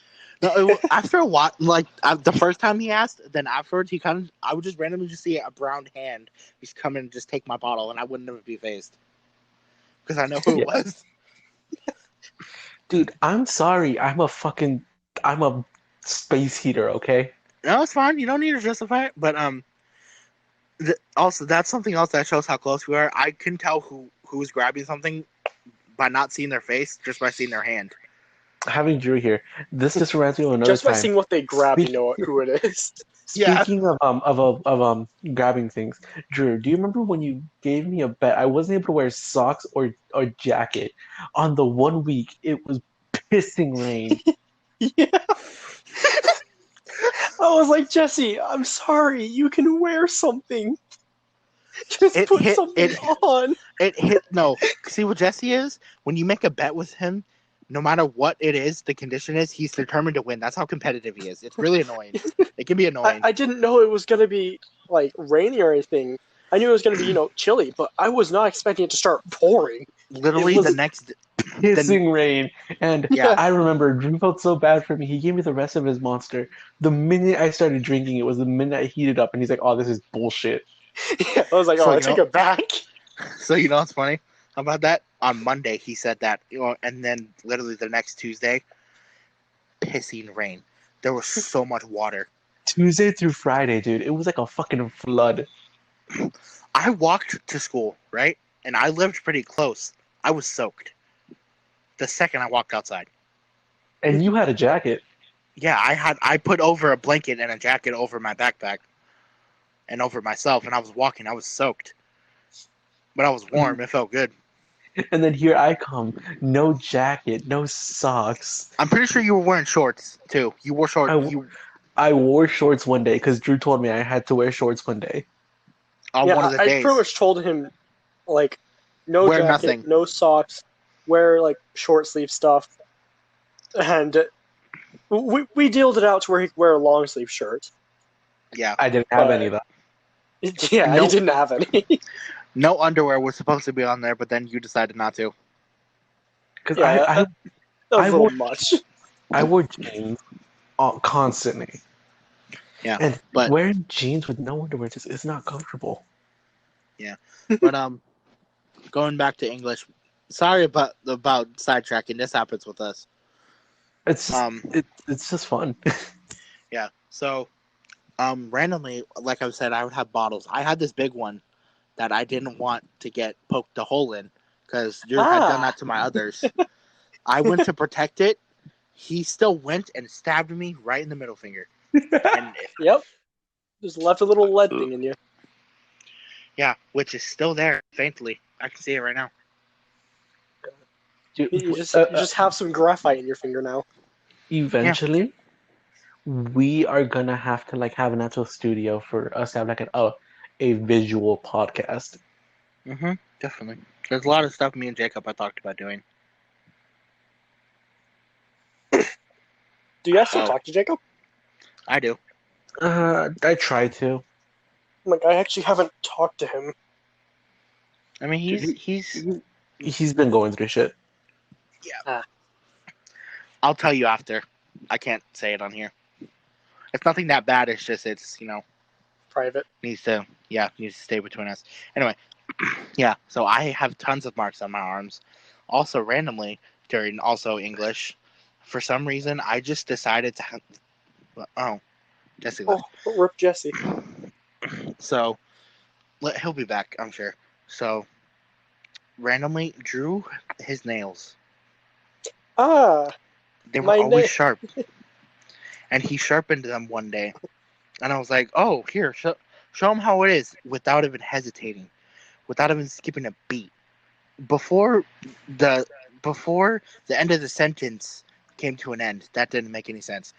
No, after a while, like the first time he asked, then afterwards I would just randomly just see a brown hand just come in and just take my bottle, and I wouldn't ever be phased because I know who it was. Dude, I'm sorry. I'm a space heater. Okay. No, it's fine. You don't need to justify it. But also that's something else that shows how close we are. I can tell who was grabbing something by not seeing their face, just by seeing their hand. Having Drew here, this just reminds me of another Just by time. seeing what they grab, you know who it is. Yeah. Speaking of grabbing things, Drew, do you remember when you gave me a bet? I wasn't able to wear socks or jacket. On the 1 week, it was pissing rain. Yeah. I was like, Jesse, I'm sorry. You can wear something. Just put something on. It hit. No, see what Jesse is? When you make a bet with him, no matter what it is, the condition is, he's determined to win. That's how competitive he is. It's really annoying. It can be annoying. I didn't know it was going to be, like, rainy or anything. I knew it was going to be, chilly, but I was not expecting it to start pouring. Literally, the next... Pissing rain. And Yeah. I remember Drew felt so bad for me. He gave me the rest of his Monster. The minute I started drinking, it was the minute I heated up, and he's like, oh, this is bullshit. Yeah, I was like, So, I take it back. So, you know what's funny about that? On Monday, he said that, and then literally the next Tuesday, pissing rain. There was so much water. Tuesday through Friday, dude. It was like a fucking flood. I walked to school, right? And I lived pretty close. I was soaked the second I walked outside. And you had a jacket. Yeah, I put over a blanket and a jacket over my backpack and over myself, and I was walking. I was soaked. But I was warm. It felt good. And then here I come. No jacket, no socks. I'm pretty sure you were wearing shorts, too. You wore shorts. I wore shorts one day because Drew told me I had to wear shorts one day. On one of the days. I pretty much told him, like, no Wear jacket, nothing. no socks, wear, like, short sleeve stuff. And we dealed it out to where he could wear a long sleeve shirt. Yeah. I didn't have any of that. Yeah, Nope. he didn't have any. No underwear was supposed to be on there, but then you decided not to. Because That was I a little wore- much. I wore jeans constantly. Yeah, And but wearing jeans with no underwear just is not comfortable. but going back to English. Sorry about sidetracking. This happens with us. It's just, it's just fun. Yeah. So, randomly, like I said, I would have bottles. I had this big one that I didn't want to get poked a hole in because Drew had done that to my others. I went to protect it. He still went and stabbed me right in the middle finger. And Yep. Just left a little lead thing in you. yeah, which is still there faintly. I can see it right now. Dude, You just have some graphite in your finger now. eventually, we are gonna have to have an actual studio for us to have a visual podcast. Mm-hmm. Definitely. There's a lot of stuff me and Jacob have talked about doing. Do you guys still talk to Jacob? I do. I try to. Like, I actually haven't talked to him I mean, Dude, he's he's been going through shit. yeah. I'll tell you after. I can't say it on here. It's nothing that bad. It's just Private. needs to stay between us. Anyway, yeah. So I have tons of marks on my arms. Also, randomly during also English, for some reason I just decided to. Oh, Jesse left. Oh, rip Jesse. So he'll be back, I'm sure. So randomly drew his nails. Ah, They were my always name. sharp, and he sharpened them one day, and I was like, "Oh, here, show him how it is," without even hesitating, without even skipping a beat. Before the before the end of the sentence came to an end, that didn't make any sense.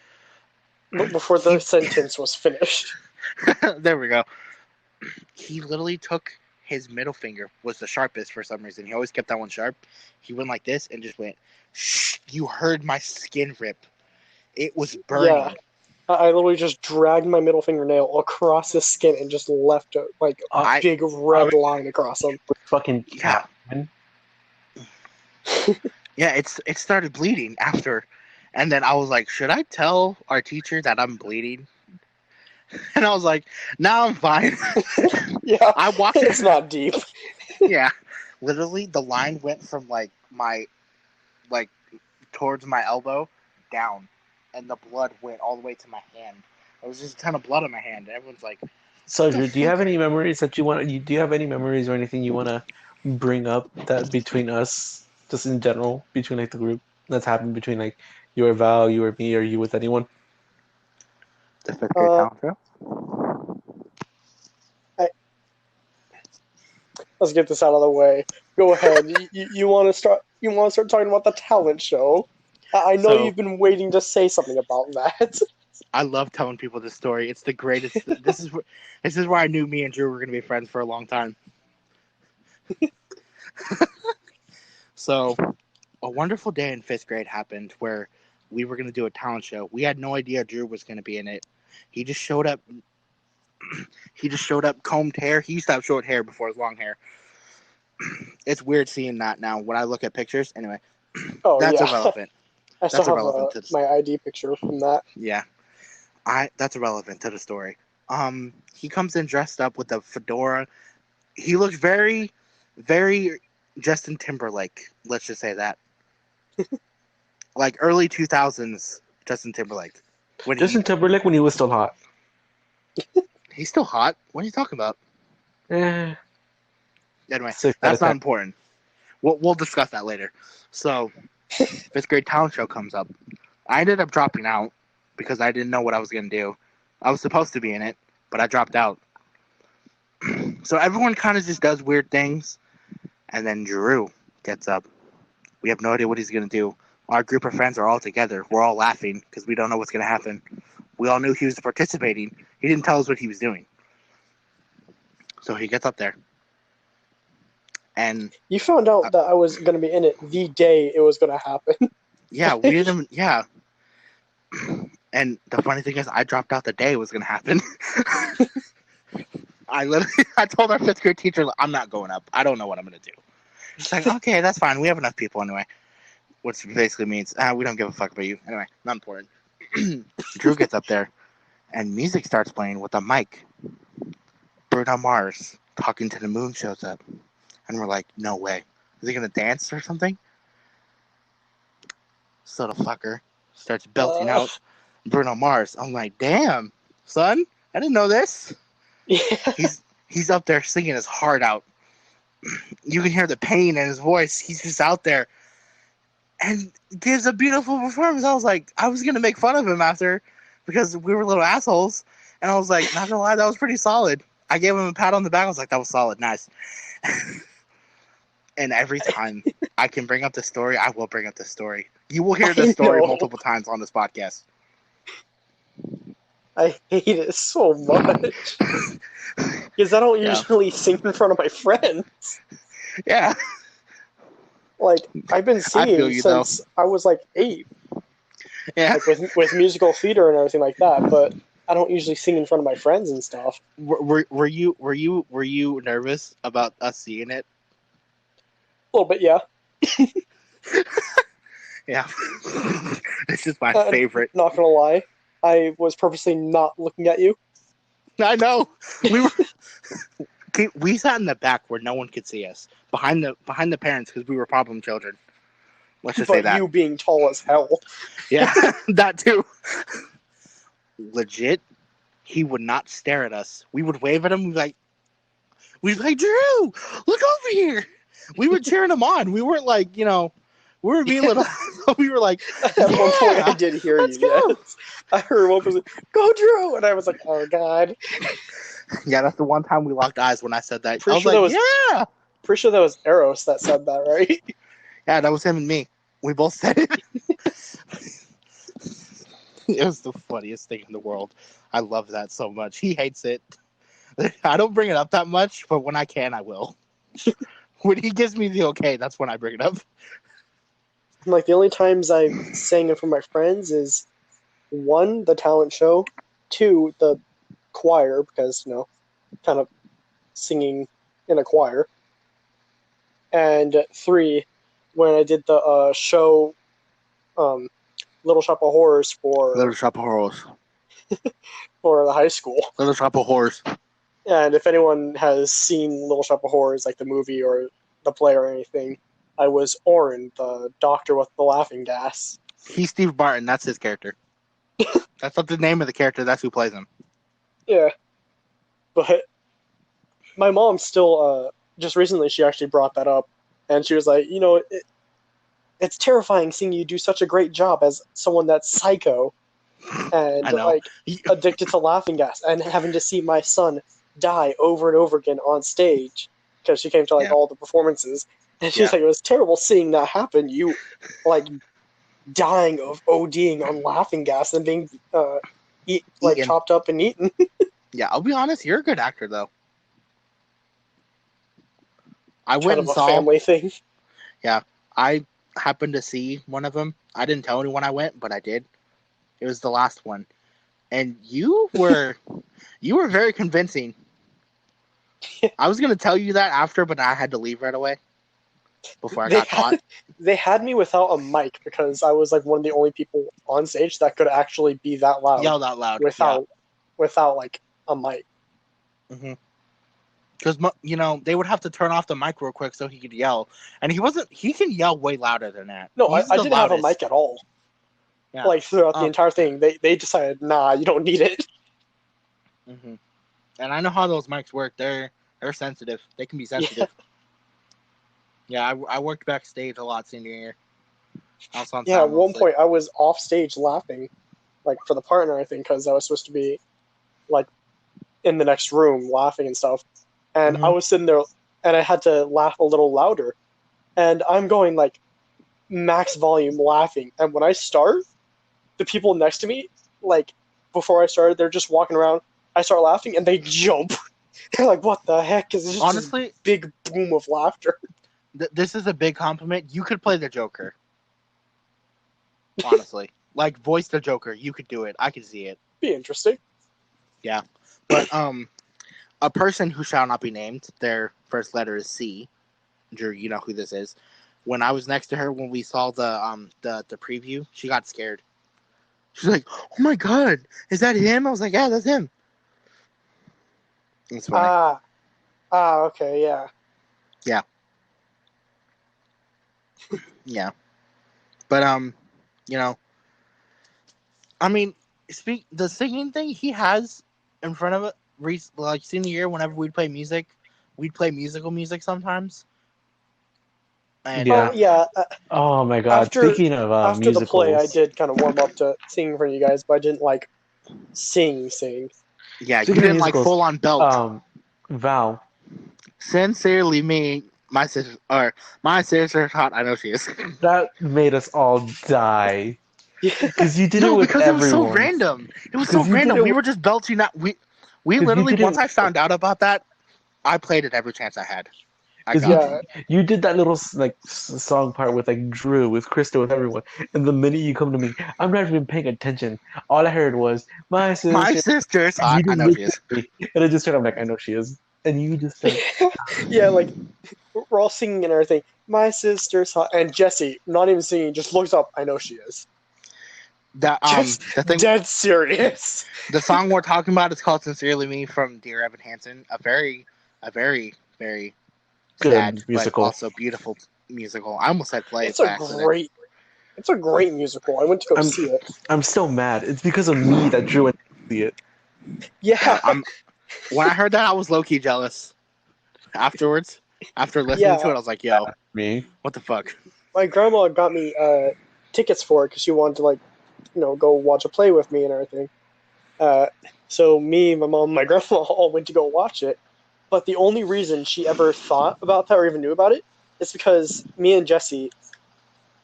Before the He sentence was finished. there we go. He literally took his middle finger was the sharpest for some reason. He always kept that one sharp. He went like this and just went. Shh! You heard my skin rip. It was Yeah. burning. I literally just dragged my middle fingernail across his skin and just left a I big red line across him. Fucking yeah cat, man. yeah. It started bleeding after, and then I was like, should I tell our teacher that I'm bleeding? And I was like, now I'm fine. Yeah, I walked. it's not deep. Yeah, literally the line went from my towards my elbow down, and the blood went all the way to my hand. There was just a ton of blood on my hand. Everyone's like, So, "What the Drew, do you have fuck?" any memories that you want? Do you have any memories or anything you want to bring up that between us, just in general, between like the group that's happened between like you or Val, you or me, or you with anyone? The fifth grade Uh, talent show. I, let's get this out of the way. Go ahead. You want to start? You want to start talking about the talent show? I know So you've been waiting to say something about that. I love telling people this story. It's the greatest. This is where I knew me and Drew were going to be friends for a long time. So a wonderful day in fifth grade happened where we were going to do a talent show. We had no idea Drew was going to be in it. He just showed up. He just showed up, combed hair. He used to have short hair before his long hair. It's weird seeing that now when I look at pictures. Anyway, Oh that's yeah, irrelevant. I still That's have irrelevant to the my ID picture from that. yeah. That's irrelevant to the story. He comes in dressed up with a fedora. He looks very, very Justin Timberlake. Let's just say that, like early 2000s Justin Timberlake. When Justin Timberlake when he was still hot. he's still hot. What are you talking about? Eh, Anyway, 6 out that's of not 10. important. We'll discuss that later. So, fifth grade talent show comes up. I ended up dropping out because I didn't know what I was gonna do. I was supposed to be in it, but I dropped out. So everyone kind of just does weird things, and then Drew gets up. We have no idea what he's gonna do. Our group of friends are all together. We're all laughing because we don't know what's gonna happen. We all knew he was participating. He didn't tell us what he was doing. So he gets up there, and You found out that I was going to be in it the day it was going to happen. yeah, we didn't. Yeah, and the funny thing is, I dropped out the day it was gonna happen. I told our fifth grade teacher, I'm not going up. I don't know what I'm gonna do. She's like, okay, that's fine. We have enough people anyway. Which basically means we don't give a fuck about you. Anyway, not important. Drew gets up there, and music starts playing with a mic. Bruno Mars talking to the moon shows up, and we're like, no way. Is he gonna dance or something? So the fucker starts belting out Bruno Mars. I'm like, damn, son, I didn't know this. Yeah. He's up there singing his heart out. You can hear the pain in his voice. He's just out there and gives a beautiful performance. I was like, I was gonna make fun of him after because we were little assholes, and I was like, not gonna lie, that was pretty solid. I gave him a pat on the back. I was like, that was solid, nice. And every time I can bring up the story, I will bring up the story. You will hear the story multiple times on this podcast. I hate it so much. Because I don't usually sing in front of my friends. Yeah. Like, I've been singing you, since I was like 8. Yeah. Like with musical theater and everything like that, but I don't usually sing in front of my friends and stuff. Were you nervous about us seeing it? little bit, yeah. Yeah. This is my Uh, favorite. Not gonna lie, I was purposely not looking at you. I know. We sat in the back where no one could see us, behind the parents, because we were problem children. Let's just say But that. you being tall as hell. Yeah, that too. Legit, he would not stare at us. We would wave at him. We'd be like, Drew, look over here. We were cheering him on. We weren't like, we were being little. We were like, At one point, I yeah, did hear let's you. go. Yes. I heard one person, "Go, Drew!" and I was like, "Oh God." Yeah, that's the one time we locked eyes when I said that. Pretty I was sure like, that was- yeah. Pretty sure that was Eros that said that, right? Yeah, that was him and me. We both said it. It was the funniest thing in the world. I love that so much. He hates it. I don't bring it up that much, but when I can, I will. When he gives me the okay, that's when I bring it up. Like, the only times I sang it for my friends is 1, the talent show, 2, the choir, because, kind of singing in a choir, and 3, when I did the show, Little Shop of Horrors Little Shop of Horrors. for the high school. Little Shop of Horrors. And if anyone has seen Little Shop of Horrors, like the movie or the play or anything, I was Orin, the doctor with the laughing gas. He's Steve Martin. That's his character. That's not the name of the character. That's who plays him. Yeah. But my mom still, just recently, she actually brought that up. And she was like, it's terrifying seeing you do such a great job as someone that's psycho and I know. like addicted to laughing gas, and having to see my son die over and over again on stage, because she came to like all the performances, and she's like, it was terrible seeing that happen. You like dying of ODing on laughing gas and being Eaten. chopped up and eaten. Yeah, I'll be honest. You're a good actor, though. I Kind went of and a saw. family thing. Yeah, I happened to see one of them. I didn't tell anyone I went, but I did. It was the last one, and you were very convincing. I was gonna tell you that after, but I had to leave right away before I got caught. They had me without a mic because I was like one of the only people on stage that could actually be that loud. Yelled out loud without like a mic. Mm-hmm. Because they would have to turn off the mic real quick so he could yell, and he can yell way louder than that. No, I didn't have a mic at all. Yeah. Like throughout the entire thing, they decided, nah, you don't need it. Mm-hmm. And I know how those mics work. They're sensitive. They can be sensitive. Yeah, I worked backstage a lot senior year. At one point I was off stage laughing, like for the part and everything, because I was supposed to be like in the next room laughing and stuff. And I was sitting there, and I had to laugh a little louder. And I'm going like max volume laughing. And when I start, the people next to me, like before I started, they're just walking around. I start laughing, and they jump. They're like, "What the heck?" Because it's just honestly, this big boom of laughter. This is a big compliment. You could play the Joker. Honestly, like voice the Joker. You could do it. I could see it. Be interesting. Yeah, but a person who shall not be named. Their first letter is C. Drew, you know who this is. When I was next to her when we saw the preview, she got scared. She's like, "Oh my god, is that him?" I was like, "Yeah, that's him." It's funny. Okay, yeah. Yeah. Yeah. But I mean, the singing thing he has in front of it, like senior year, whenever we'd play music, we'd play musical music sometimes. And, oh my god! Speaking of after musicals, the play, I did kind of warm up to singing for you guys, but I didn't like sing. Yeah, you didn't like full on belt. Val. Sincerely, my sister's hot. I know she is. That made us all die. Because you did it with because everyone. It was so random. It was so random. We were just belching out. We literally, once I found out about that, I played it every chance I had. You did that little like song part with like Drew, with Krista, with everyone. And the minute you come to me, I'm not even paying attention. All I heard was, my sister's hot. I know she is. And I just turned, I'm like, I know she is. And you just said, yeah, like we're all singing and everything. My sister's hot, and Jesse, not even singing, just looks up. I know she is. That Just the thing, dead serious. the song we're talking about is called "Sincerely Me" from Dear Evan Hansen. A very, very Good sad musical. but also beautiful musical. I almost said play It's by a accident. great musical. I went to go see it. I'm still mad. It's because of me that Drew went to see it. Yeah, When I heard that, I was low key jealous. Afterwards, after listening to it, I was like, "Yo, Me. what the fuck?" my grandma got me tickets for it because she wanted to go watch a play with me and everything. So me, my mom, my grandma all went to go watch it. But the only reason she ever thought about that or even knew about it is because me and Jesse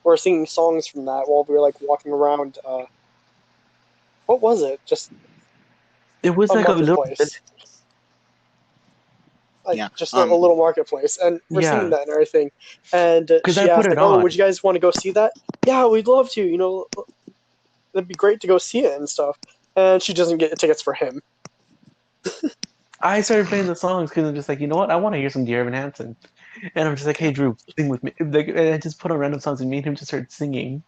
were singing songs from that while we were walking around. What was it? Just It was a like a little. marketplace. Yeah. Just a little marketplace, and we're singing that and everything. And 'Cause she I put asked, it "Oh, on. would you guys want to go see that?" Yeah, we'd love to. It'd be great to go see it and stuff. And she doesn't get tickets for him. I started playing the songs because I'm just like, you know what? I want to hear some Dear Evan Hansen. And I'm just like, hey, Drew, sing with me. And I just put on random songs and me and him just started singing.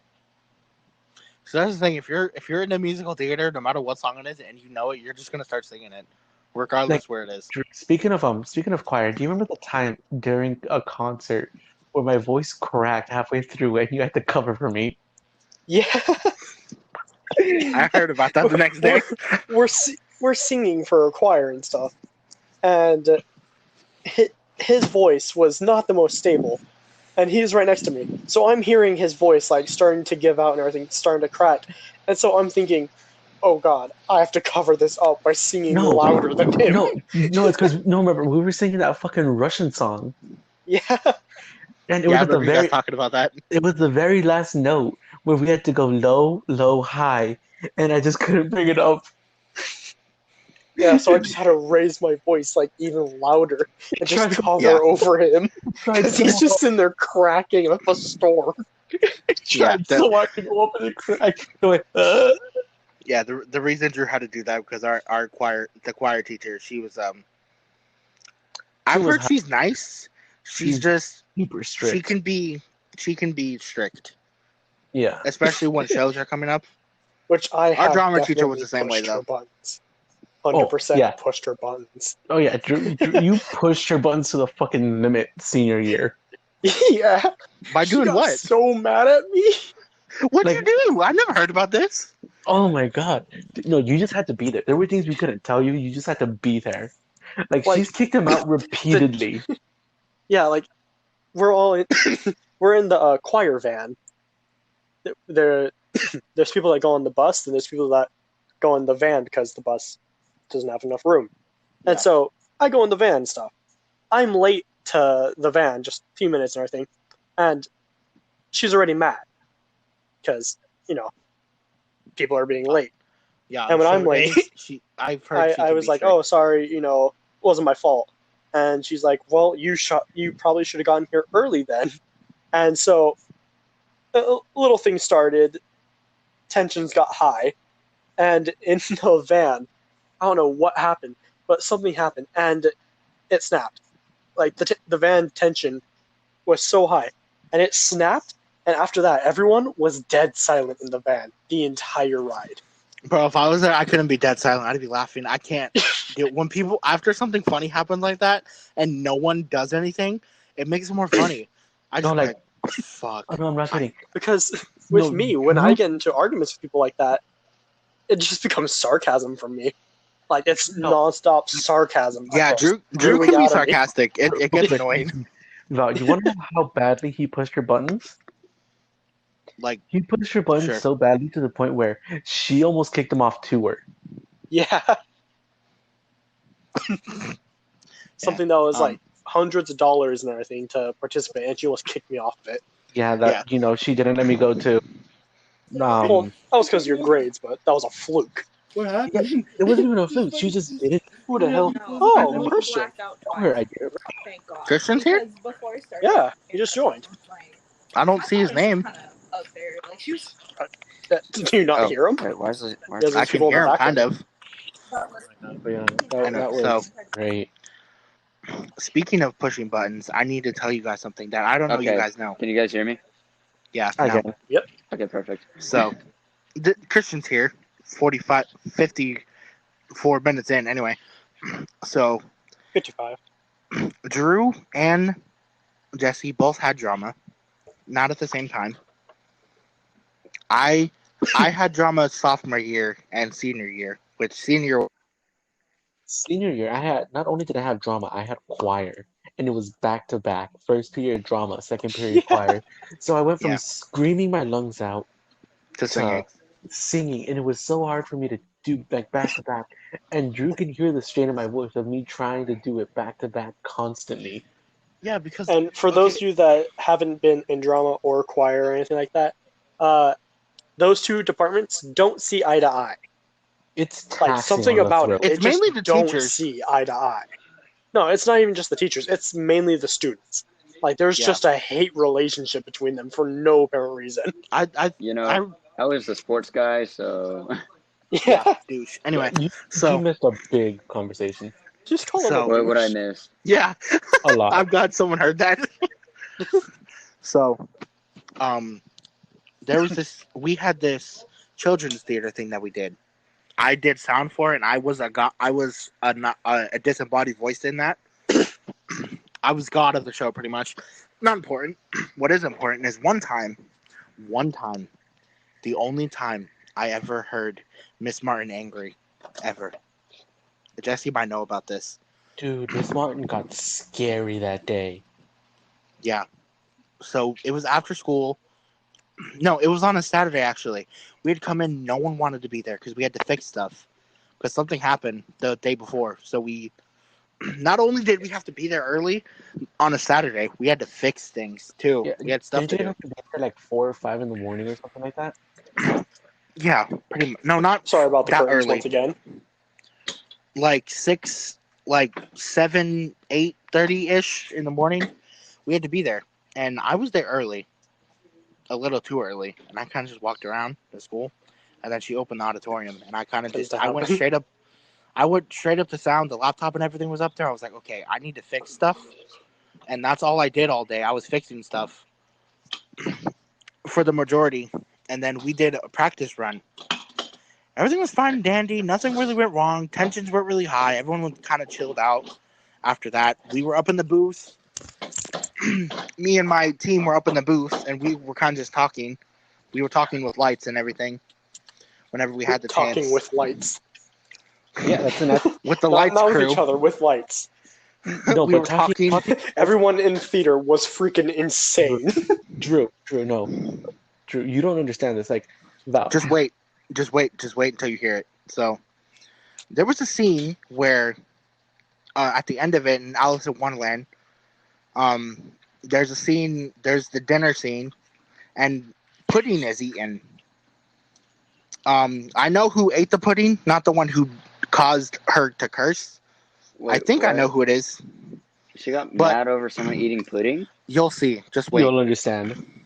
So that's the thing. If you're in a musical theater, no matter what song it is, and you know it, you're just gonna start singing it, regardless where it is. Drew, speaking of choir, do you remember the time during a concert where my voice cracked halfway through and you had to cover for me? Yeah. I heard about that the next day. We're singing for a choir and stuff, and his voice was not the most stable, and he's right next to me. So I'm hearing his voice starting to give out and everything, starting to crack, and so I'm thinking, oh God, I have to cover this up by singing louder than him. It's because remember we were singing that fucking Russian song. Yeah. And it Yeah, I was at the remember you guys talking about that. It was the very last note where we had to go low, low, high, and I just couldn't bring it up. Yeah, so I just had to raise my voice even louder and just cover over him because he's just in there cracking up a storm. So I could go up and crack. Yeah, the reason Drew had to do that because our choir teacher, she was I've heard she's nice. She's just super strict. She can be strict. Yeah. Especially when shows are coming up. Which our drama teacher was the same way though. 100% pushed her buttons. Oh yeah, Drew, you pushed her buttons to the fucking limit senior year. Yeah. By doing what? So mad at me. What'd you do? I never heard about this. Oh my God. No, you just had to be there. There were things we couldn't tell you. You just had to be there. She's kicked him out repeatedly. We're all in. We're in the choir van. There's people that go on the bus, and there's people that go in the van because the bus doesn't have enough room. Yeah. And so I go in the van and stuff. I'm late to the van, just a few minutes and everything, and she's already mad because people are being late. Yeah, and when I'm late, I've heard I was like, "Oh, sorry, it wasn't my fault." And she's like, "Well, you probably should have gotten here early then." And so little things started, tensions got high, and in the van, I don't know what happened, but something happened, and it snapped. The van tension was so high, and it snapped, and after that, everyone was dead silent in the van the entire ride. Bro, if I was there, I couldn't be dead silent. I'd be laughing. I can't. When people, after something funny happens like that, and no one does anything, it makes it more funny. I just fuck. Oh, no, I'm not kidding. Because with me, when I get into arguments with people like that, it just becomes sarcasm from me. It's nonstop sarcasm. Yeah, Drew can be sarcastic. It gets annoying. Val, you want to know how badly he pushed her buttons? He pushed her buttons so badly to the point where she almost kicked him off tour. Yeah. Something that was hundreds of dollars and everything to participate, and she almost kicked me off of it. Yeah, she didn't let me go to. Well, that was because of your grades, but that was a fluke. What happened? It wasn't even a fluke. She just did it. Who the hell? Oh, Christian. Thank God. Christian's here? Yeah, he just joined. I don't see his name. Do you not hear him? Wait, why is it? I can hear him, kind of. But yeah, that was great. Speaking of pushing buttons, I need to tell you guys something that I don't know you Okay. guys know. Can you guys hear me? Yeah, I no. can. Okay, perfect. So, Christian's here, 54 minutes in anyway. So, 55. Drew and Jesse both had drama, not at the same time. I had drama sophomore year and senior year, which senior Senior year, I had not only did I have drama, I had choir, and it was back to back. First period drama, second period Yeah. choir. So I went from Yeah. screaming my lungs out to singing. to singing, and it was so hard for me to do like back to back. And Drew can hear the strain in my voice of me trying to do it back to back constantly. Yeah, because And for those of you that haven't been in drama or choir or anything like that, those two departments don't see eye to eye. It's Like taxing something on the about it, throat. It's they just mainly the don't teachers. see eye to eye. No, it's not even just the teachers. It's mainly the students. Like there's Yeah. just a hate relationship between them for no apparent reason. I was the sports guy, so Yeah, douche. Anyway, You so missed a big conversation. just call him So- a what would I douche. miss? yeah, A lot. I'm glad someone heard that. So, there was this. We had this children's theater thing that we did. I did sound for it, and I was a disembodied voice in that. I was god of the show, pretty much. Not important. What is important is one time, the only time I ever heard Miss Martin angry, ever. Jesse might know about this. Dude, Miss Martin got scary that day. Yeah. So it was after school. No, it was on a Saturday, actually. We had come in. No one wanted to be there because we had to fix stuff. Because something happened the day before. So we, not only did we have to be there early on a Saturday, we had to fix things too. Yeah, We had stuff didn't to you do. have to be there like 4 or 5 in the morning or something like that? Yeah, pretty much. No, not Sorry about the that curtains early. once again. Like 7, 8:30 ish in the morning. We had to be there. And I was there early. A little too early. And I kind of just walked around the school. And then she opened the auditorium. And I kind of Tends just, to I went happen. straight up. I went straight up to sound. The laptop and everything was up there. I was like, okay, I need to fix stuff. And that's all I did all day. I was fixing stuff for the majority. And then we did a practice run. Everything was fine and dandy. Nothing really went wrong. Tensions weren't really high. Everyone was kind of chilled out after that. We were up in the booth. Me and my team were up in the booth, and we were kind of just talking. We were talking with lights and everything whenever we had the Talking chance. with lights. Yeah, that's With the Not, lights not with crew. each other, with lights. no, We but were talking. Everyone in theater was freaking insane. Drew, no, Drew, you don't understand this. Like, Val, Just wait until you hear it. So there was a scene where at the end of it in Alice in Wonderland, there's the dinner scene, and pudding is eaten. I know who ate the pudding, not the one who caused her to curse. Wait, I think I what? know who it is. She got But- mad over someone eating pudding. You'll see. Just wait. you'll understand.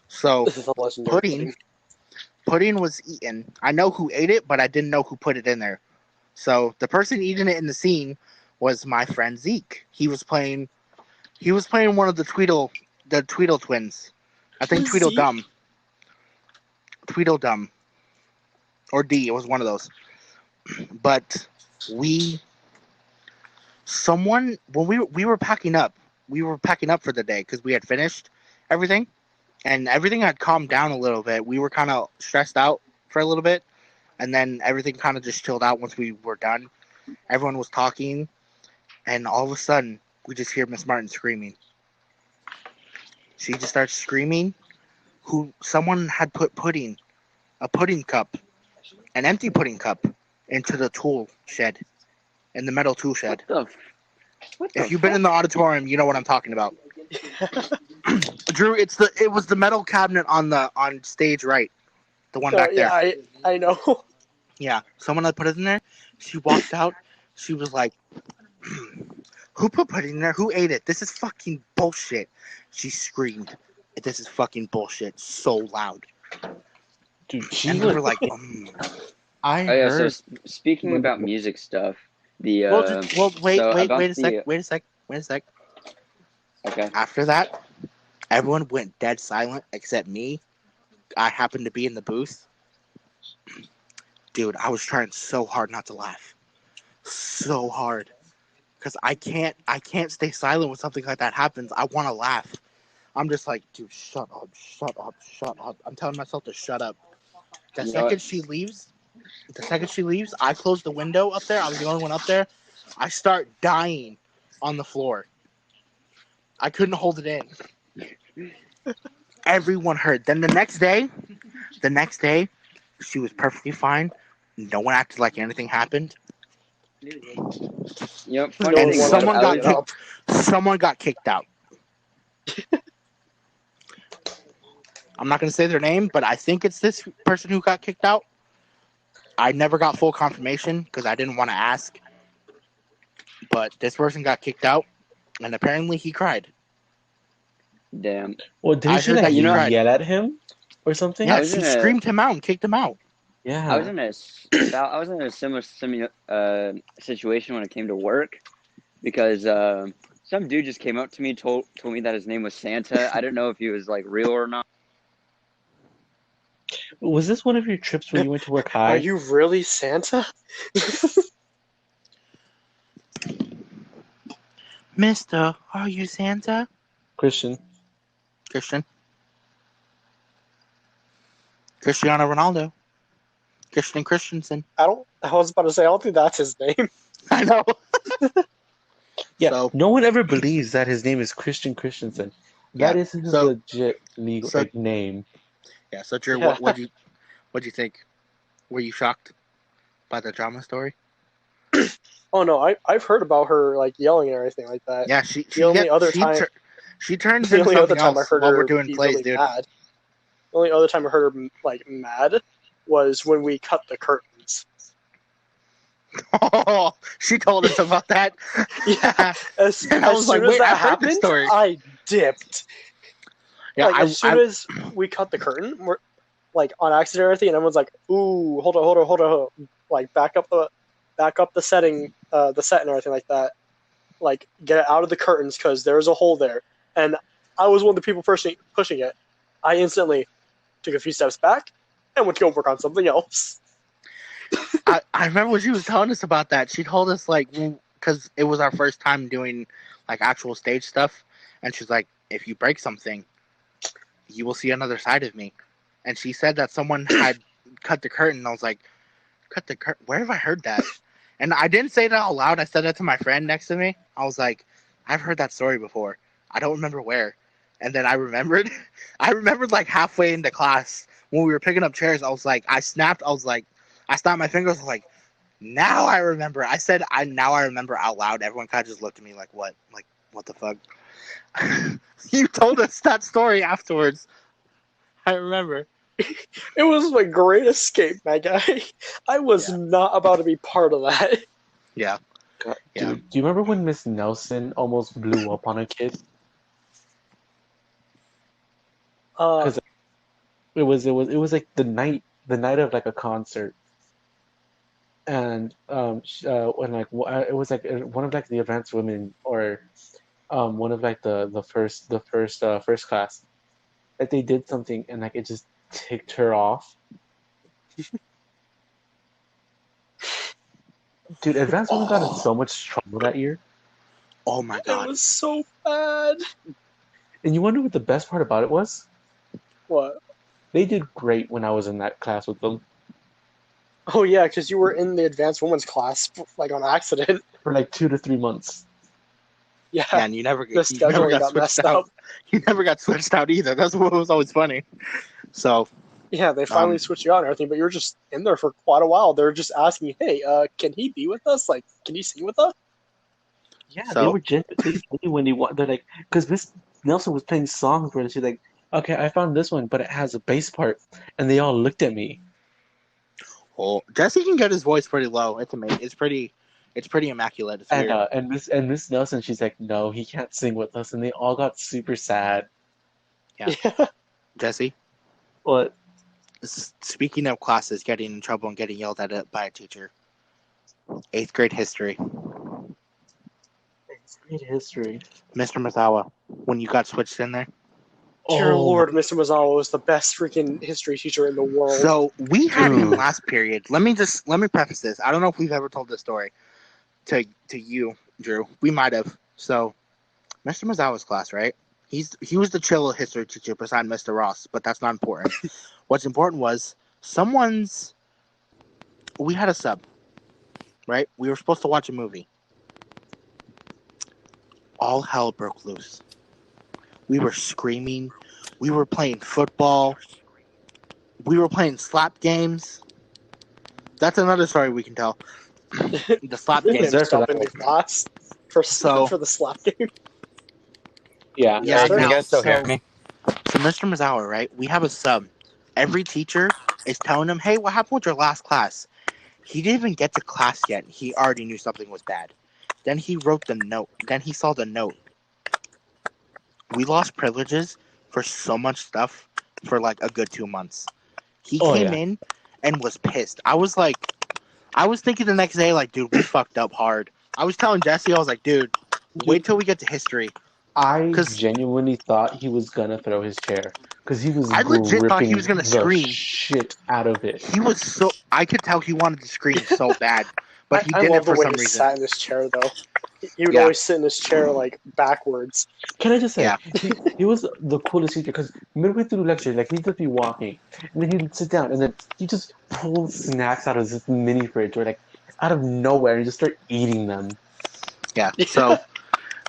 So This is a legendary pudding. Pudding was eaten. I know who ate it, but I didn't know who put it in there. So the person eating it in the scene was my friend Zeke. He was playing one of the Tweedle twins. I think Zeke? Tweedledum. Tweedledum. Or D, it was one of those. But when we were packing up for the day because we had finished everything. And everything had calmed down a little bit. We were kind of stressed out for a little bit. And then everything kind of just chilled out once we were done. Everyone was talking. And all of a sudden, we just hear Miss Martin screaming. She just starts screaming. Someone had put a pudding cup, an empty pudding cup, into the tool shed. In the metal tool shed. What If you've been in the auditorium, you know what I'm talking about. Drew, it was the metal cabinet on stage right, the one back there. Yeah, I know. Yeah, someone had put it in there. She walked out. She was like, "Who put pudding in there? Who ate it? This is fucking bullshit." She screamed, "This is fucking bullshit!" So loud. Dude, she And we was were like, I Oh yeah. So heard speaking about music stuff, The wait so about a sec. the Wait a sec. okay. After that, everyone went dead silent except me. I happened to be in the booth. Dude, I was trying so hard not to laugh. So hard. Because I can't stay silent when something like that happens. I want to laugh. I'm just like, dude, shut up, shut up, shut up. I'm telling myself to shut up. The You know what? second she leaves, I close the window up there. I was the only one up there. I start dying on the floor. I couldn't hold it in. Everyone heard. Then the next day, she was perfectly fine. No one acted like anything happened. You know, funny No And thing one was, wanted to someone I bring got it was up. someone got kicked out. I'm not going to say their name, but I think it's this person who got kicked out. I never got full confirmation because I didn't want to ask. But this person got kicked out, and apparently he cried. damn. Well, didn't I she heard like that he You know, cried. yell at him or something? Yeah, I was she in a screamed him out and kicked him out. I was Yeah. in a I was in a similar situation when it came to work because some dude just came up to me told me that his name was Santa. I don't know if he was like real or not. Was this one of your trips where you went to work Are high? you really Santa? Mister, are you Santa? Christian. Cristiano Ronaldo. Christian Christensen. I was about to say, I don't think that's his name. I know. Yeah, So, no one ever believes that his name is Christian Christensen. That yeah. is his So, legit legal so name. yeah. So, Drew, Yeah. what'd you think? Were you shocked by the drama story? Oh no, I've heard about her like yelling and everything like that. Yeah, The only other time, she turns the into only other something time I else heard while we're her doing be plays, really dude. mad. The only other time I heard her like mad was when we cut the curtains. Oh, she told us about that. Yeah, as And I was soon like, as wait, that I've heard this happened, story. I dipped. Yeah, Like as soon as we cut the curtain, we're like on accident or anything, and everyone's like, "Ooh, hold on," like back up the setting, the set and everything like that. Like get it out of the curtains because there's a hole there. And I was one of the people pushing it. I instantly took a few steps back and went to go work on something else. I remember when she was telling us about that. She told us like because it was our first time doing like actual stage stuff, and she's like, if you break something, you will see another side of me. And she said that someone had cut the curtain. And I was like, cut the curtain? Where have I heard that? And I didn't say that out loud. I said that to my friend next to me. I was like, I've heard that story before. I don't remember where. And then I remembered. I remembered like halfway into class when we were picking up chairs. I was like, I snapped. I was like, I snapped my fingers. I was like, now I remember. I said, now I remember out loud. Everyone kind of just looked at me like, what? Like, what the fuck? You told us that story afterwards. I remember. It was my great escape, my guy. I was not about to be part of that. Yeah. God, Yeah. dude, do you remember when Miss Nelson almost blew up on a kid? Because it was like the night of like a concert, and when like it was like one of like the advanced women or one of like the first class, like they did something and like it just ticked her off. Dude, advanced women got in so much trouble that year. Oh my god. It was so bad. And you wonder what the best part about it was? What? They did great when I was in that class with them Oh yeah, because you were in the advanced women's class like on accident. for like 2 to 3 months. Yeah, Yeah, and you never the scheduling got switched messed out. up. You never got switched out either. That's what was always funny. So Yeah, they finally switched you out and everything, but you were just in there for quite a while. They were just asking, "Hey, can he be with us? Like, can he sing with us?" Yeah, So- they were genuinely when they want. They're like, because Miss Nelson was playing songs where she's like, "Okay, I found this one, but it has a bass part," and they all looked at me. well, Jesse can get his voice pretty low. It's amazing. It's pretty immaculate. It's weird. And Miss Nelson, she's like, "No, he can't sing with us," and they all got super sad. Yeah. Jesse, But speaking of classes getting in trouble and getting yelled at by a teacher, 8th grade history. It's great history. Mr. Mazawa, when you got switched in there. Dear Oh, Lord, Mr. Mazawa was the best freaking history teacher in the world. So we had him Dude. last period. Let me preface this. I don't know if we've ever told this story to you, Drew. We might have. So Mr. Mazawa's class, right? He was the chill history teacher beside Mr. Ross, but that's not important. What's important was we had a sub, right? We were supposed to watch a movie. All hell broke loose. We were screaming. We were playing football. We were playing slap games. That's another story we can tell. The slap Him games. Deserve for stopping that the class for So- for the slap game. yeah. Yeah, Sir? no, You guys still hear so- me? So Mr. Mazawa, right? We have a sub. Every teacher is telling him, "Hey, what happened with your last class?" He didn't even get to class yet. He already knew something was bad. Then he wrote the note. Then he saw the note. We lost privileges for so much stuff for like a good 2 months. He Oh, came yeah. in and was pissed. I was thinking the next day, like, dude, we fucked up hard. I was telling Jesse, I was like, dude, wait till we get to history. I 'Cause- genuinely thought he was gonna throw his chair because he was I legit thought he gripping was gonna the scream. shit out of it. He was so, I could tell he wanted to scream so bad, but he I didn't love the for way some he reason. sat in his chair, though. He would Yeah. always sit in his chair like backwards. Can I just say, Yeah. he was the coolest teacher because midway through the lecture, like he'd just be walking, and then he'd sit down, and then he just pull snacks out of this mini fridge or like out of nowhere and just start eating them. Yeah. So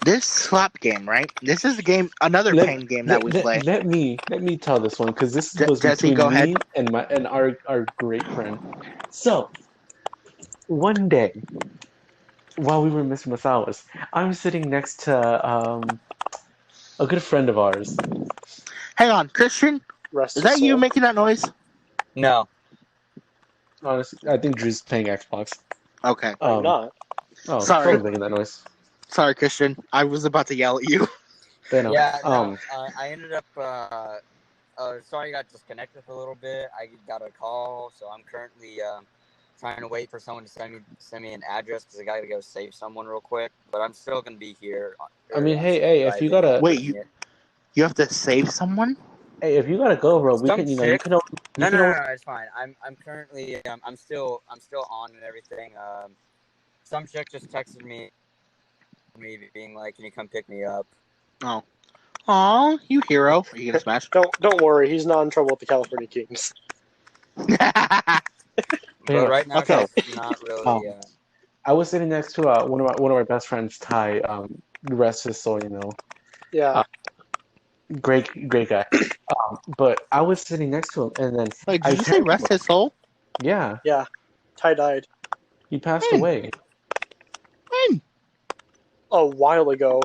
this slap game, right? This is the game, another pain game that we play. Let me tell this one because this Je- was Jesse, between go me ahead. and our great friend. So one day, while we were in Mr. Mathawas, I'm sitting next to a good friend of ours. Hang on, Christian, Rest is his that you soul. making that noise? No. Honestly, I think Drew's playing Xbox. Okay. I'm not. Oh, Sorry. phone's making that noise. Sorry, Christian. I was about to yell at you. But no, Yeah, no. I ended up. Sorry, I got disconnected for a little bit. I got a call, so I'm currently trying to wait for someone to send me an address because I got to go save someone real quick. But I'm still gonna be here. I mean, I'm hey, still if you driving, gotta, Wait, you have to save someone? hey, if you gotta go, bro, we Some can, you chick. can, No, it's fine. I'm currently I'm still on and everything. Some chick just texted me being like, "Can you come pick me up?" Oh. Aw, you hero. Are you gonna smash? Don't worry, he's not in trouble with the California Kings. Yeah. But right now, Okay. she's not really. I was sitting next to one of our best friends, Ty. Rest his soul, Yeah, great guy. But I was sitting next to him, and then Wait, I did you say turned to rest him. his soul? Yeah, Ty died he passed When? away. When? a while ago.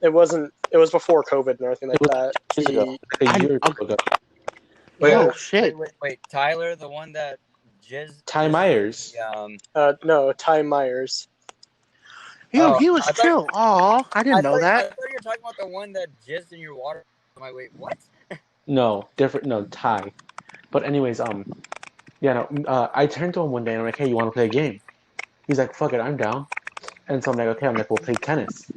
It was before COVID and everything like It was that. Years ago, He, like a I- year or okay. two ago. Oh, shit. Wait, Tyler, the one that Ty Myers. no, Ty Myers. Yo, Oh, he was I thought- chill. Aw, I didn't know I that. thought you were talking about the one that jizzed in your water. I'm like, wait, what? No, different. No, Ty. But anyways, yeah, no. I turned to him one day and I'm like, "Hey, you want to play a game?" He's like, "Fuck it, I'm down." And so I'm like, "Okay." I'm like, "We'll play tennis."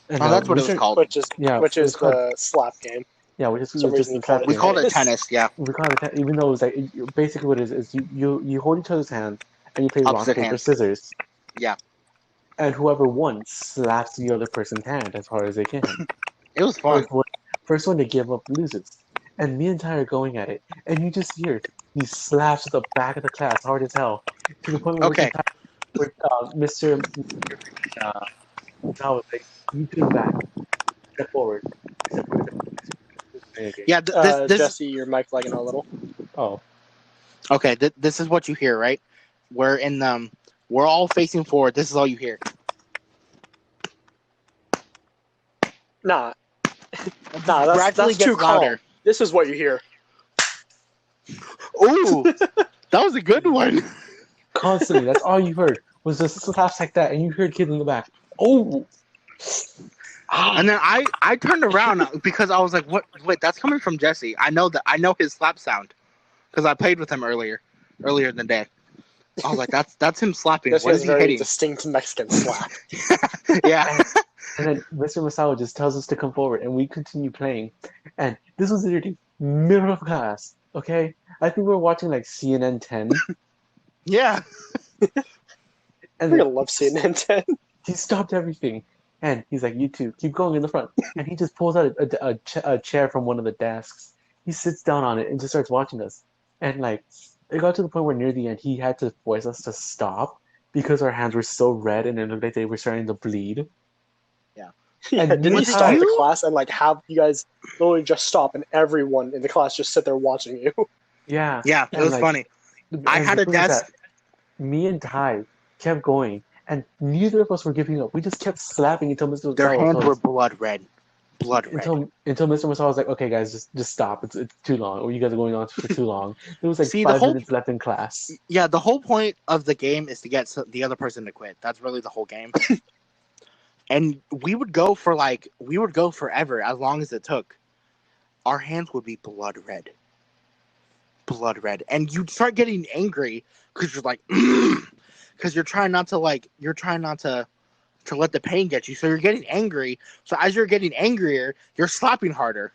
And Oh, that's what we it was started- called. Which is Yeah, which it is was called. the slap game. Yeah, we just some reason you call it We game. called it tennis. tennis, yeah. We call it even though it was like basically what it is you hold each other's hands and you play rock Opposite paper hands. scissors. Yeah. And whoever won slaps the other person's hand as hard as they can. It was fun. First one to give up loses. And me and Ty are going at it, and you just hear he slaps the back of the class hard as hell to the point where Okay. Mr. Now it's like you turn back, step forward, step forward. Yeah, this Jesse, your mic lagging a little. Oh, okay, this is what you hear, right? We're all facing forward. This is all you hear. Nah, that's Gradually too gets louder. calm. This is what you hear. Ooh, that was a good one. constantly. That's all you heard was just slaps like that, and you heard kids in the back. Oh, And then I turned around because I was like, "What? Wait, that's coming from Jesse. I know his slap sound because I played with him earlier in the day." I was like, that's him slapping. This What is is a he very hitting? distinct Mexican slap. Yeah. And then Mr. Masawa just tells us to come forward, and we continue playing. And this was literally middle of class, okay? I think we were watching like CNN 10, Yeah. and I then love CNN 10. he stopped everything, and he's like, "You two, keep going in the front." And he just pulls out a chair from one of the desks. He sits down on it and just starts watching us. And like, it got to the point where near the end, he had to force us to stop because our hands were so red and it looked like they were starting to bleed. Yeah, And didn't he was it stop the you? class and like have you guys literally just stop and everyone in the class just sit there watching you? Yeah, Yeah. It and was like, funny. I and had the a thing is desk. that me and Ty kept going, and neither of us were giving up. We just kept slapping until Mr. Their Masawa hands told were us, blood red. Blood red. until Mr. Masawa was like, "Okay, guys, just stop. It's too long. Or you guys are going on for too long." There was like See, 5 minutes left in class. Yeah, the whole point of the game is to get the other person to quit. That's really the whole game. And we would go forever as long as it took. Our hands would be blood red. Blood red. And you'd start getting angry because you're like, because you're trying not to let the pain get you. So you're getting angry. So as you're getting angrier, you're slapping harder.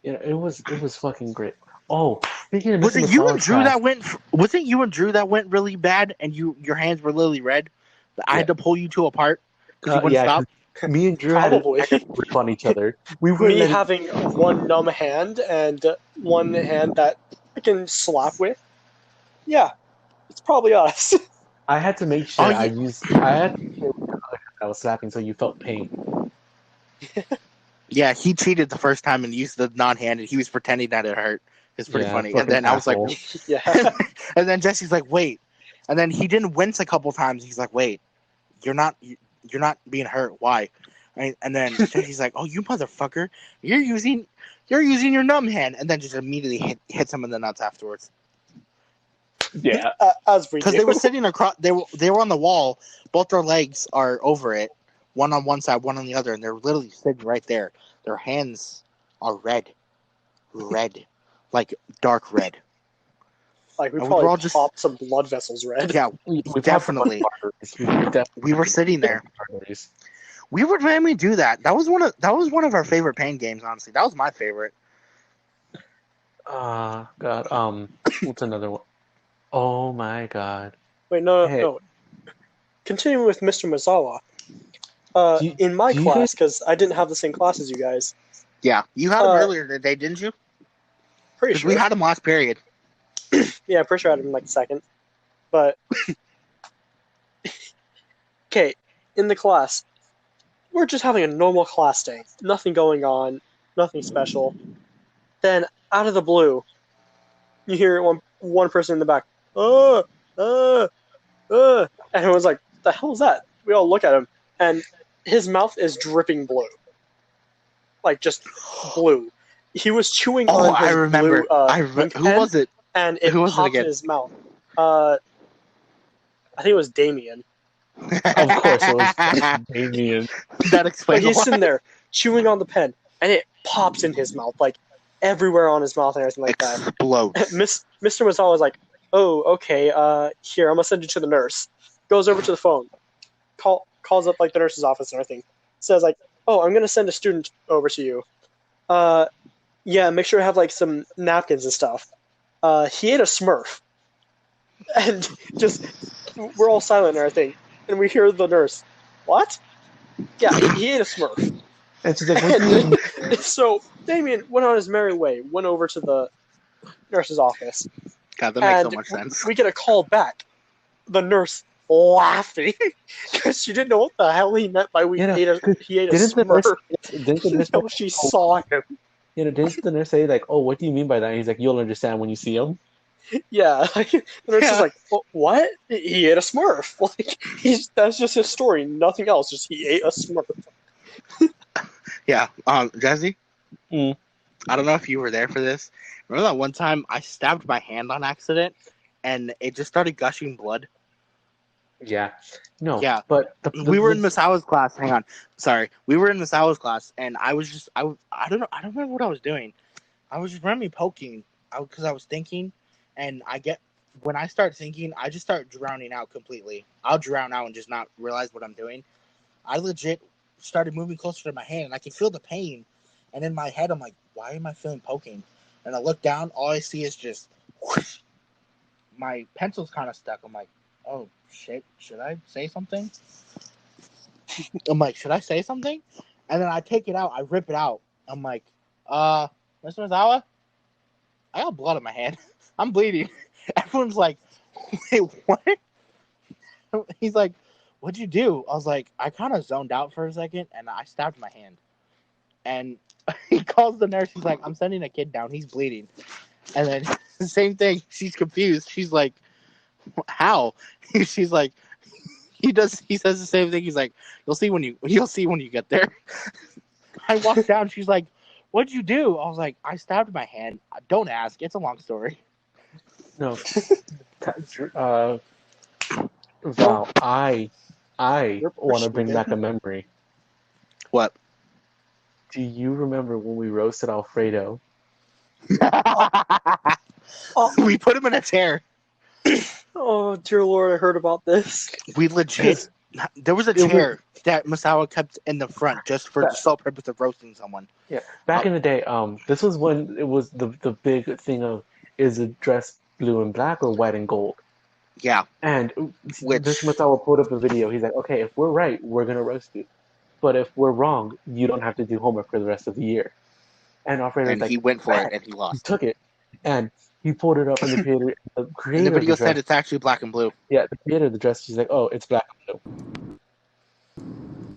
Yeah, it was fucking great. Oh, speaking of Was Mr. it you and Masawa's Drew class, that went? Was it you and Drew that went really bad, and your hands were literally red? I had to pull you two apart because you wouldn't yeah, stop. 'cause me and Drew Probably. had to rip on each other. We were Me letting, having one numb hand and one hand that I can slap with. Yeah, it's probably us. I had to make sure Oh, I yeah. had to make sure I was slapping so you felt pain. Yeah, he cheated the first time and used the non-handed. He was pretending that it hurt. It's pretty Yeah, funny. And fucking then I was like, asshole. Yeah. and then Jesse's like, wait. And then he didn't wince a couple times. He's like, wait, you're not being hurt. Why? And then Jesse's like, oh, you motherfucker, you're using your numb hand. And then just immediately hits him in the nuts afterwards. Yeah. As we Because do. they were sitting across, they were on the wall. Both their legs are over it, one on one side, one on the other, and they're literally sitting right there. Their hands are red, like dark red. Like we And we probably were all just- popped some blood vessels red. Yeah, We definitely. We were sitting there. We would randomly do that. That was one of our favorite pain games. Honestly, that was my favorite. God. What's another one? Oh my God. Wait, no. Hey. Continuing with Mr. Mazawa. Do you- In my do you class, guys- because I didn't have the same class as you guys. Yeah, you had him earlier today, didn't you? Pretty Because sure. we had him last period. Yeah, I'm pretty sure I had him in like the second. But okay, in the class, we're just having a normal class day. Nothing going on, nothing special. Then out of the blue, you hear one person in the back, and everyone's like, "The hell is that?" We all look at him, and his mouth is dripping blue, like just blue. He was chewing Oh, on his I remember. blue ink Who pen, was it? and it Who was it popped in again? his mouth. I think it was Damien. Of course, it was Damien. That But explains a he's lot. sitting there chewing on the pen, and it pops in his mouth, like everywhere on his mouth and everything like that. Explodes. Mr. Mazawa was like, "Oh, okay. Here, I'm gonna send you to the nurse." Goes over to the phone, calls up like the nurse's office and everything. Says like, "Oh, I'm gonna send a student over to you. Yeah, make sure to have like some napkins and stuff." He ate a Smurf, and just we're all silent and everything, and we hear the nurse, "What?" Yeah, he ate a Smurf. And she's like, what do you mean? And so Damien went on his merry way, went over to the nurse's office, God, that makes so and much sense. we get a call back. The nurse laughing because she didn't know what the hell he meant by he ate a Didn't the Smurf nurse until she saw him. didn't the nurse say like, oh, what do you mean by that? And he's like, you'll understand when you see him. Yeah, like, the nurse Yeah. is like, "What? He ate a Smurf." Like that's just his story, nothing else. Just he ate a Smurf. Yeah, Jesse? Mm. I don't know if you were there for this. Remember that one time I stabbed my hand on accident and it just started gushing blood? Yeah. No. Yeah. But We were in Misawa's class. Hang on. Sorry. We were in Misawa's class and I was just, I don't remember what I was doing. I was just randomly poking because I was thinking and I get when I start thinking, I just start drowning out completely. I'll drown out and just not realize what I'm doing. I legit started moving closer to my hand, and I can feel the pain. And in my head, I'm like, why am I feeling poking? And I look down, all I see is just whoosh. My pencil's kind of stuck. I'm like, oh shit, should I say something? I'm like, should I say something? And then I take it out, I rip it out. I'm like, Mr. Mizawa, I got blood on my hand. I'm bleeding. Everyone's like, wait, what? He's like, what'd you do? I was like, I kind of zoned out for a second, and I stabbed my hand. And he calls the nurse. He's like, I'm sending a kid down. He's bleeding. And then the same thing. She's confused. She's like, how? She's like, he says the same thing. He's like, you'll see when you get there. I walk down. She's like, what'd you do? I was like, I stabbed my hand. Don't ask. It's a long story. No. Val, I want to bring back a memory. What? Do you remember when we roasted Alfredo? We put him in a chair. Oh, dear Lord, I heard about this. We legit. There was a chair that Masawa kept in the front just for the sole purpose of roasting someone. Yeah, back in the day, this was when it was the big thing of, is it dress blue and black or white and gold? Yeah. And this Masawa pulled up a video. He's like, okay, if we're right, we're going to roast you. But if we're wrong, you don't have to do homework for the rest of the year. And Alfredo was like, he went for it, and he lost. He took it, and he pulled it up, and the creator and the video of the dress, said it's actually black and blue. Yeah, the creator of the dress, she's like, oh, it's black and blue.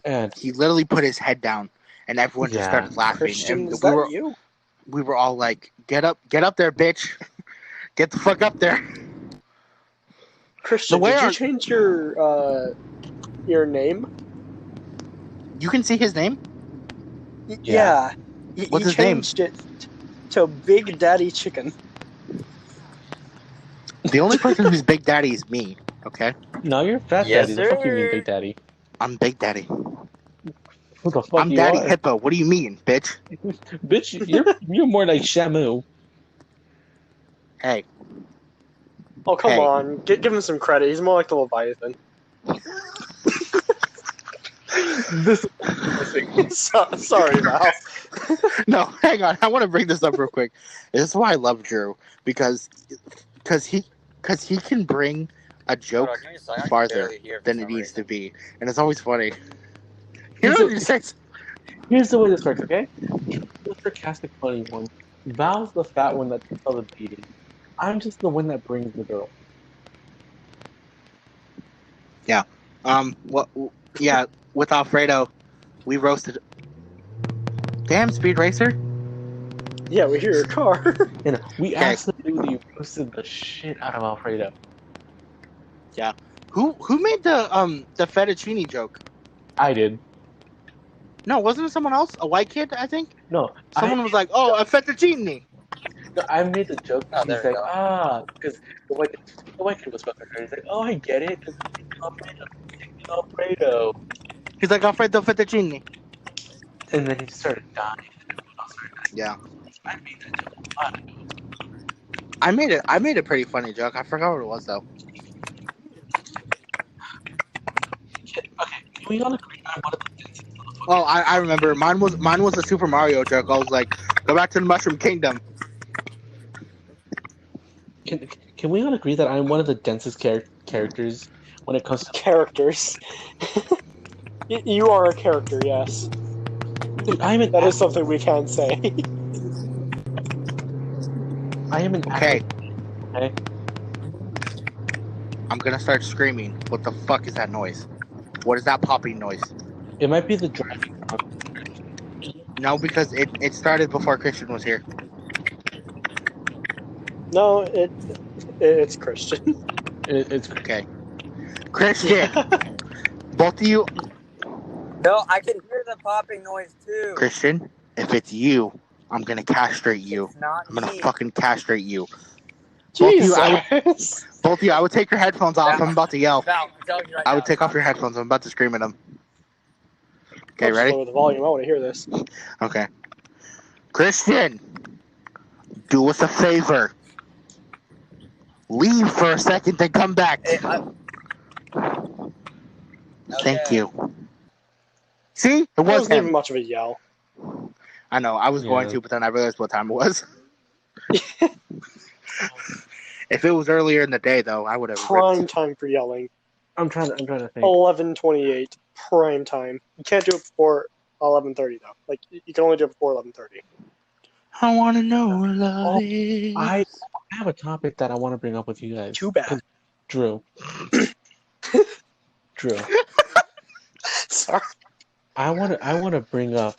And he literally put his head down, and everyone just started laughing. Christian, and is that you? We were all like, get up there, bitch. Get the fuck up there. Christian, did you change your name? You can see his name? Yeah. What's his name? He changed it to Big Daddy Chicken. The only person who's Big Daddy is me, okay? No, you're Fat Daddy. The fuck you mean Big Daddy? I'm Big Daddy. Who the fuck I'm Daddy Hippo. What do you mean, bitch? Bitch, you're more like Shamu. Hey. Oh, come on. Give him some credit. He's more like the Leviathan. Sorry, Val. No, hang on. I want to bring this up real quick. This is why I love Drew, because he can bring a joke farther than it needs to be, and it's always funny. Here's the way this works, okay? The sarcastic, funny one. Val's the fat one that does all the beating. I'm just the one that brings the girl. Yeah. Yeah. With Alfredo, we roasted. Damn, Speed Racer. Yeah, we hear your car. We absolutely roasted the shit out of Alfredo. Yeah. Who made the fettuccine joke? I did. No, wasn't it someone else? A white kid, I think? No. Someone was like, oh, a fettuccine. No, I made the joke. He's like, because the white kid was fucking her. He's like, oh, I get it. Alfredo. He's like, Alfredo fettuccine. And then he started dying. Yeah. I made a pretty funny joke. I forgot what it was, though. Okay, can we all agree on one of the things? Oh, I remember. Mine was a Super Mario joke. I was like, go back to the Mushroom Kingdom. Can we all agree that I'm one of the densest characters when it comes to characters? You are a character, yes. Dude, that is something we can say. I am an okay. Okay. I'm gonna start screaming. What the fuck is that noise? What is that popping noise? It might be the driving. No, because it started before Christian was here. No, it's Christian. It's okay. Christian, both of you. No, I can hear the popping noise too. Christian, if it's you, I'm gonna castrate you. It's not I'm gonna me. fucking castrate you. Jesus. Both of you, I would take your headphones off. I'm about to yell. Val, I'm telling you right I would now. take off your headphones. I'm about to scream at them. Okay, ready? Lower the volume. I want to hear this. Okay. Christian, do us a favor. Leave for a second, then come back. Thank Okay. you. See? It That was wasn't even him. much of a yell. I know, I was going Yeah. to, but then I realized what time it was. If it was earlier in the day, though, I would have Prime ripped. time for yelling. I'm trying to think. 11:28. Prime time. You can't do it before 11:30 though. Like you can only do it before 11:30. I want to know what love Oh, is. I have a topic that I want to bring up with you guys. Too bad. Drew. Drew. Sorry. I want to bring up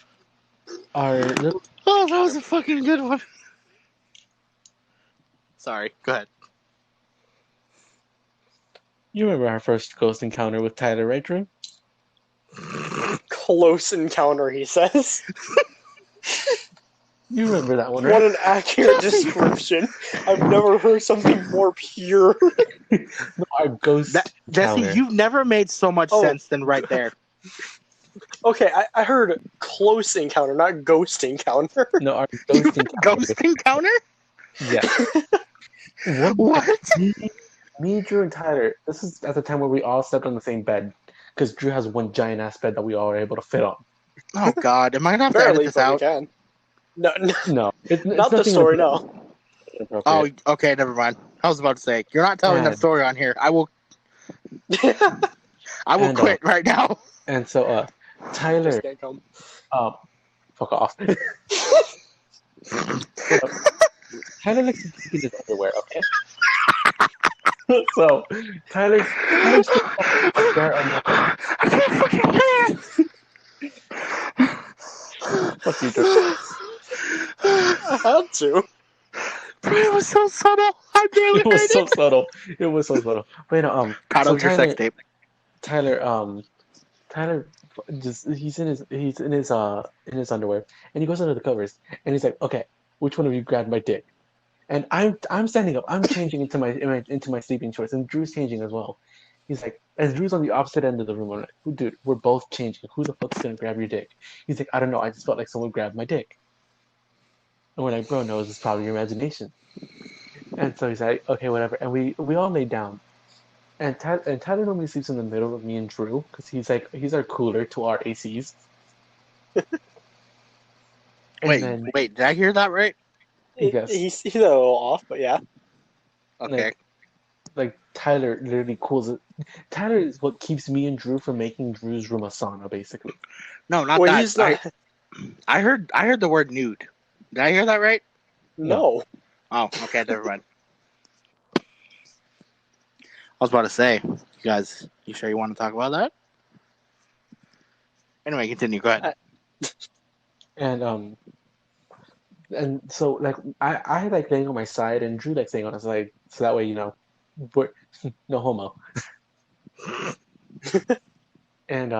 our little. Oh, that was a fucking good one. Sorry, go ahead. You remember our first ghost encounter with Tyler, right, Drew? Close encounter, he says. You remember that one, What right? an accurate description. I've never heard something more pure. No, our ghost Jesse, encounter. you've never made so much Oh. sense than right there. Okay, I heard close encounter, not ghost encounter. No, our ghost encounter. Ghost encounter? Yeah. What? Me, Drew, and Tyler. This is at the time where we all slept on the same bed because Drew has one giant ass bed that we all are able to fit on. Oh God, am I gonna have to edit Barely, this but we out? can. No, No, it's not the nothing story, no. inappropriate. Oh, okay, never mind. I was about to say you're not telling that And- story on here. I will And, quit right now. And so, Tyler, Just can't come. fuck off. Tyler likes to keep in his underwear, okay? So, Tyler's there on the. I can't fucking Fuck you, Drew. I had to. But it was so subtle. I barely It was heard so it. subtle. It was so subtle. Wait, no, Proud so of your sex tape. Tyler, just he's in his underwear, and he goes under the covers, and he's like, okay, which one of you grabbed my dick? And I'm standing up, I'm changing into my sleeping shorts, and Drew's changing as well. He's like, as Drew's on the opposite end of the room, I'm like, dude, we're both changing. Who the fuck's gonna grab your dick? He's like, I don't know, I just felt like someone grabbed my dick. And we're like, bro, no, this is probably your imagination. And so he's like, okay, whatever. And we all lay down. And Tyler normally sleeps in the middle of me and Drew because he's our cooler to our ACs. Wait, did I hear that right? Yes. He's a little off, but yeah. Okay. Like Tyler literally cools it. Tyler is what keeps me and Drew from making Drew's room a sauna, basically. No, not Well, that. he's not. I heard the word nude. Did I hear that right? No. Oh, okay, never mind. I was about to say, you sure you want to talk about that? Anyway, continue. Go ahead. And so like I like laying on my side and Drew like staying on his side, so that way we're no homo. And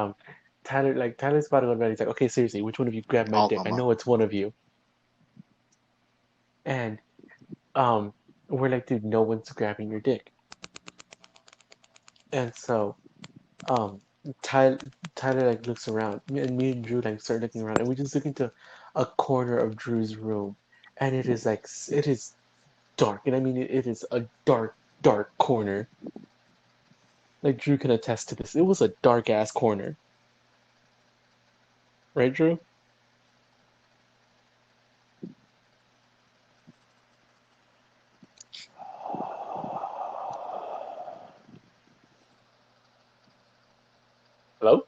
Tyler's about to go to bed. He's like, okay, seriously, which one of you grabbed my All dick? I homo. know it's one of you. And we're like, dude, no one's grabbing your dick. And so Tyler like looks around, and me and Drew like start looking around, and we just look into a corner of Drew's room, and it is dark, and I mean it is a dark corner. Like Drew can attest to this. It was a dark ass corner, right, Drew? Hello?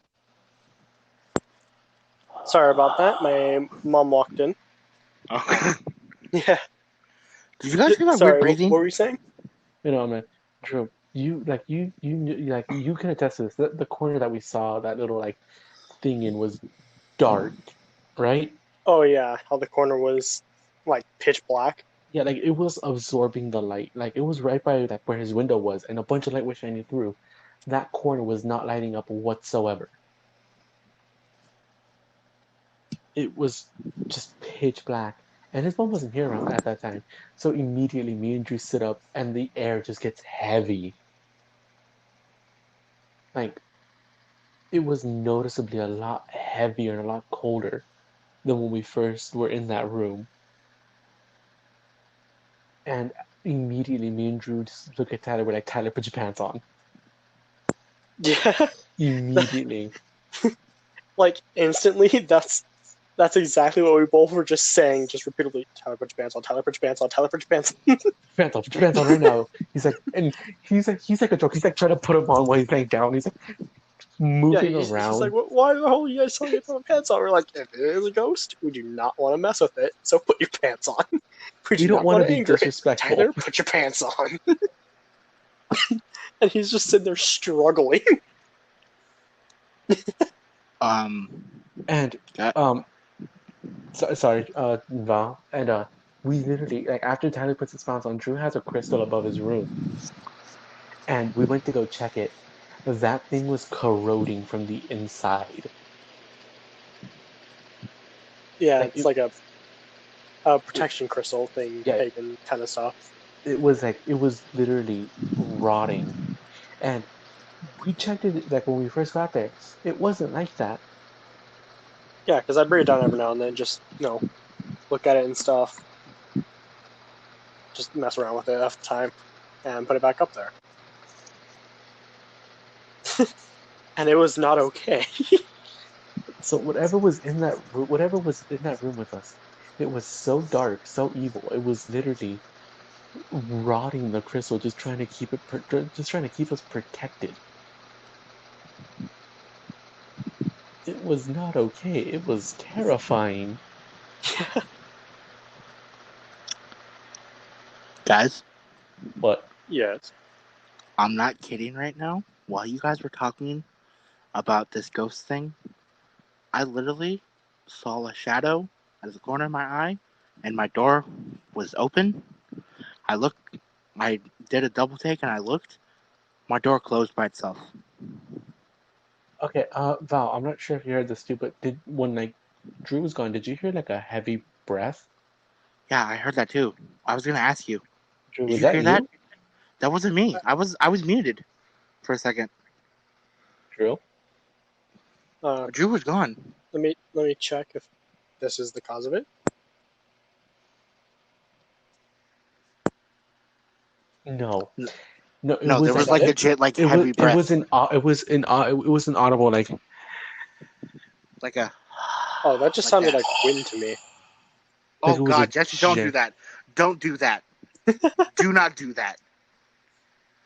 Sorry about that. My mom walked in. Oh. Yeah. Did you guys hear that Sorry, weird breathing? what were you saying? Man, Drew, you can attest to this. The corner that we saw that little like thing in was dark, right? Oh yeah, how the corner was like pitch black. Yeah, like it was absorbing the light. Like it was right by like where his window was, and a bunch of light was shining through. That corner was not lighting up whatsoever. It was just pitch black. And his mom wasn't here around at that time. So immediately me and Drew sit up and the air just gets heavy. Like it was noticeably a lot heavier and a lot colder than when we first were in that room. And immediately me and Drew just look at Tyler. We're like, Tyler, put your pants on. Yeah, Immediately. like instantly. That's exactly what we both were just saying, just repeatedly. Tyler, put your pants on. Tyler, put your pants on. Tyler, put your pants on. Pants on, put your pants on right now. He's like, and he's like a joke. He's like trying to put them on while he's laying down. He's like Yeah, moving he's like, around. why the hell are you guys telling me to put my pants on? We're like, if it is a ghost, we do not want to mess with it, so put your pants on. We do We don't not want want to to be anger it. disrespectful. Tyler, put your pants on. And he's just sitting there struggling. And sorry, Val. And we literally like after Tyler puts his pants on, Drew has a crystal above his room, and we went to go check it. That thing was corroding from the inside. Yeah, Like it's it, like a protection crystal thing, yeah, pagan kind of stuff. it was literally rotting, and we checked it like when we first got there. It wasn't like that. Yeah, because I bring it down every now and then, just look at it and stuff, just mess around with it half the time, and put it back up there. And it was not okay. So whatever was in that room with us, it was so dark, so evil. It was literally rotting the crystal, just trying to keep us protected. It was not okay. It was terrifying. Guys, But Yes. I'm not kidding right now. While you guys were talking about this ghost thing, I literally saw a shadow out of the corner of my eye, and my door was open. I did a double take, and I looked. My door closed by itself. okay, Val, I'm not sure if you heard this too, but when like Drew was gone, did you hear like a heavy breath? Yeah, I heard that too. I was gonna ask you. Drew, Did was you that hear that? you? That wasn't me. I was muted for a second. Drew? Drew was gone. Let me check if this is the cause of it. No. N- No, it No, there was Is was like that like it? legit like it was heavy it breath, was an audible like like a. Oh, that just like sounded that. like wind to me. Oh it was a God, Jesse, don't do that. Don't do that. Do not do that.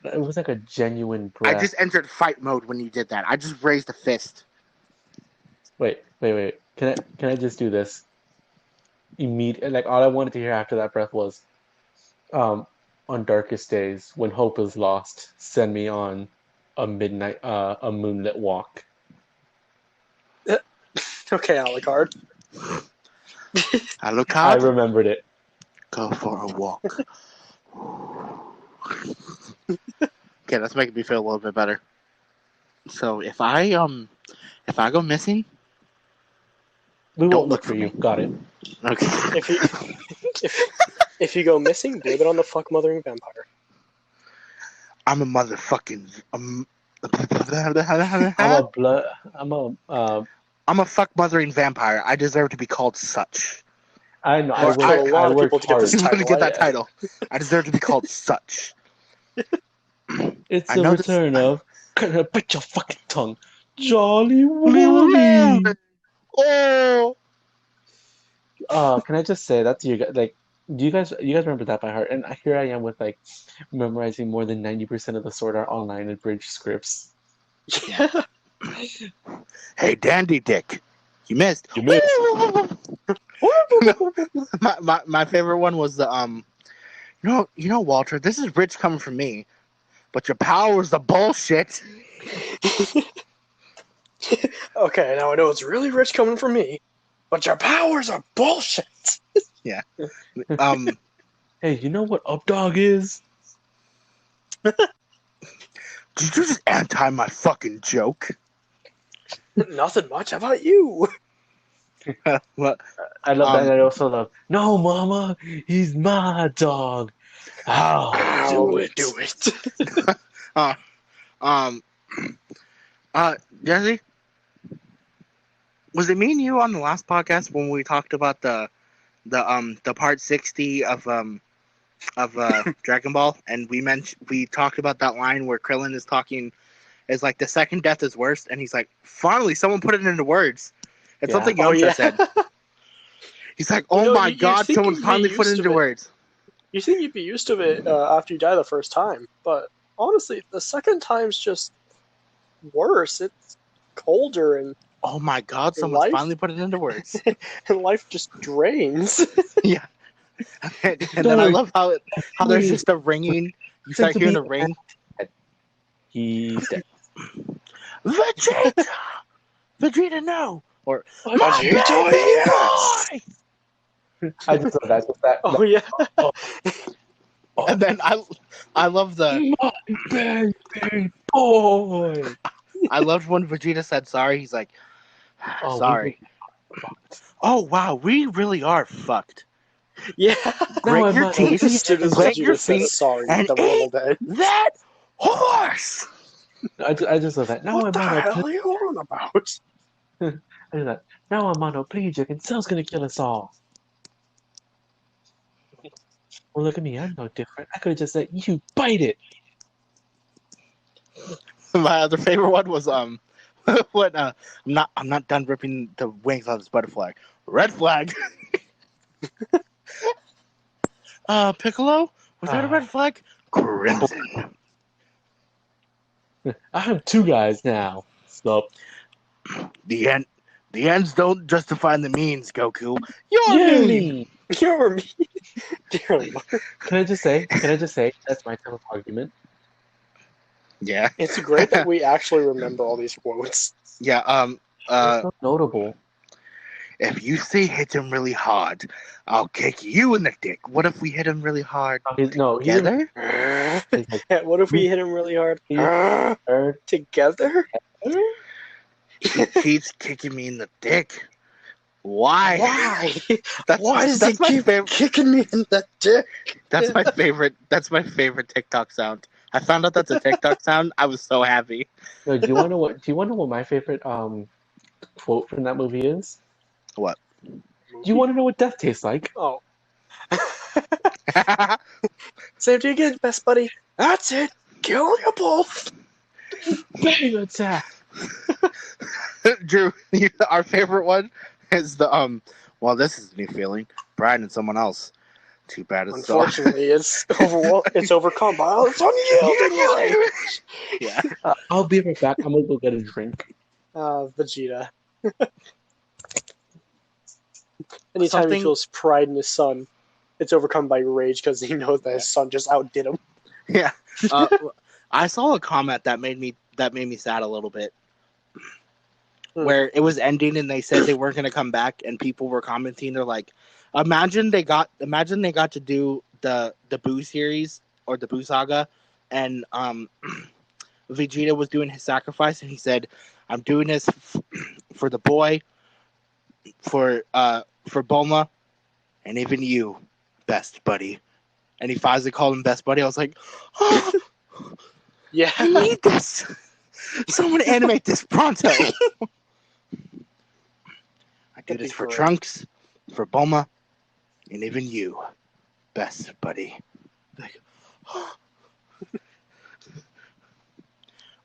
it was like a genuine I breath. just entered fight mode when you did that. I just raised a fist. Wait. Can I just do this? Immediate like all I wanted to hear after that breath was on darkest days when hope is lost, send me on a moonlit walk. Okay, Alucard. I look I hard. remembered it. Go for a walk. Okay, that's making me feel a little bit better. So if I go missing, We don't won't look look for for you. me. Got it. Okay. If you go missing, blame it on the fuck mothering vampire. I'm a motherfucking. I'm a blood. I'm a fuck mothering vampire. I deserve to be called such. I know. Well, I it took a lot of worked people to get hard. this I'm gonna title. get that yeah. title. I deserve to be called such. It's I the know this. return of. Can I bite your fucking tongue, Jolly Woody? Oh. Can I just say that's you guys like. Do you guys remember that by heart? And here I am with like memorizing more than 90% of the Sword Art Online and Bridge scripts. Yeah. Hey, Dandy Dick, you missed. You missed. My favorite one was the you know Walter, this is rich coming from me, but your power's the bullshit. Okay, now I know it's really rich coming from me, but your powers are bullshit. Yeah. Hey, you know what Updog is? Did you just anti my fucking joke? Nothing much. How about you? What? I love that. And I also love. No, Mama, he's my dog. I'll do it. Do it. Jesse, was it me and you on the last podcast when we talked about the part 60 of of Dragon Ball, and we talked about that line where Krillin is talking, is like the second death is worst, and he's like, finally, someone put it into words. It's Yeah. something Oh Yamcha yeah. said. He's like, oh my god, think someone you'd be finally put it used to into it. words. You think you'd be used to it after you die the first time, but honestly, the second time's just worse. It's colder and Oh my god, someone's life finally put it into words. and life just drains. Yeah. And then I love how there's just a ringing. You Seems start to hearing be- a ring. He's dead. Vegeta! Vegeta, no! Or, Vegeta, yes! I just love that. Just that. Oh yeah. And then I love the My baby boy. I loved when Vegeta said sorry. He's like, Oh, sorry. Oh wow, we really are fucked. Yeah. Grit your teeth, As soon as plant your Vegeta says feet, sorry, and the world will end. that horse. I just love that. Now What the I'm hell are you on about? I do that. Now I'm monoplegic and Cell's gonna kill us all. Well, look at me. I'm no different. I could have just said, "You bite it." My other favorite one was when I'm not done ripping the wings off this butterfly. Red flag. Piccolo, was that a red flag? Crimson. I have two guys now. So The ends don't justify the means, Goku. You're you're mean. mean. You're me. Dear Lord. Can I just say? That's my type of argument. Yeah. It's great that we actually remember all these quotes. Yeah. It's so notable. If you say hit him really hard, I'll kick you in the dick. What if we hit him really hard No, he didn't. together? What if we hit him really hard? Heard. Together? He keeps kicking me in the dick. Why? Why? That's, Why does that's he my keep favorite. kicking me in the dick? That's my favorite. That's my favorite TikTok sound. I found out that's a TikTok sound. I was so happy. No, do you want to know what? Do you want to know what my favorite quote from that movie is? What? Do you want to know what death tastes like? Oh. Save you again, best buddy. That's it. Kill you both. Bang attack. Drew, our favorite one is the Well, this is a new feeling. Brian and someone else. Too bad it's Unfortunately, it's overcome by its unyielding rage. Yeah. I'll be right back. I'm gonna go get a drink. Vegeta. Anytime Something- he feels pride in his son, it's overcome by rage because he knows that his son just outdid him. Yeah. I saw a comment that made me sad a little bit. Where it was ending and they said they weren't going to come back, and people were commenting. They're like, imagine they got to do the Boo series or the Boo saga, and Vegeta was doing his sacrifice, and he said, "I'm doing this for the boy, for Bulma, and even you, best buddy." And he finally called him best buddy. I was like, "Oh, Yeah. I need this! Someone animate this pronto!" I do That'd this be for great. Trunks, for Bulma, and even you, best buddy. Like,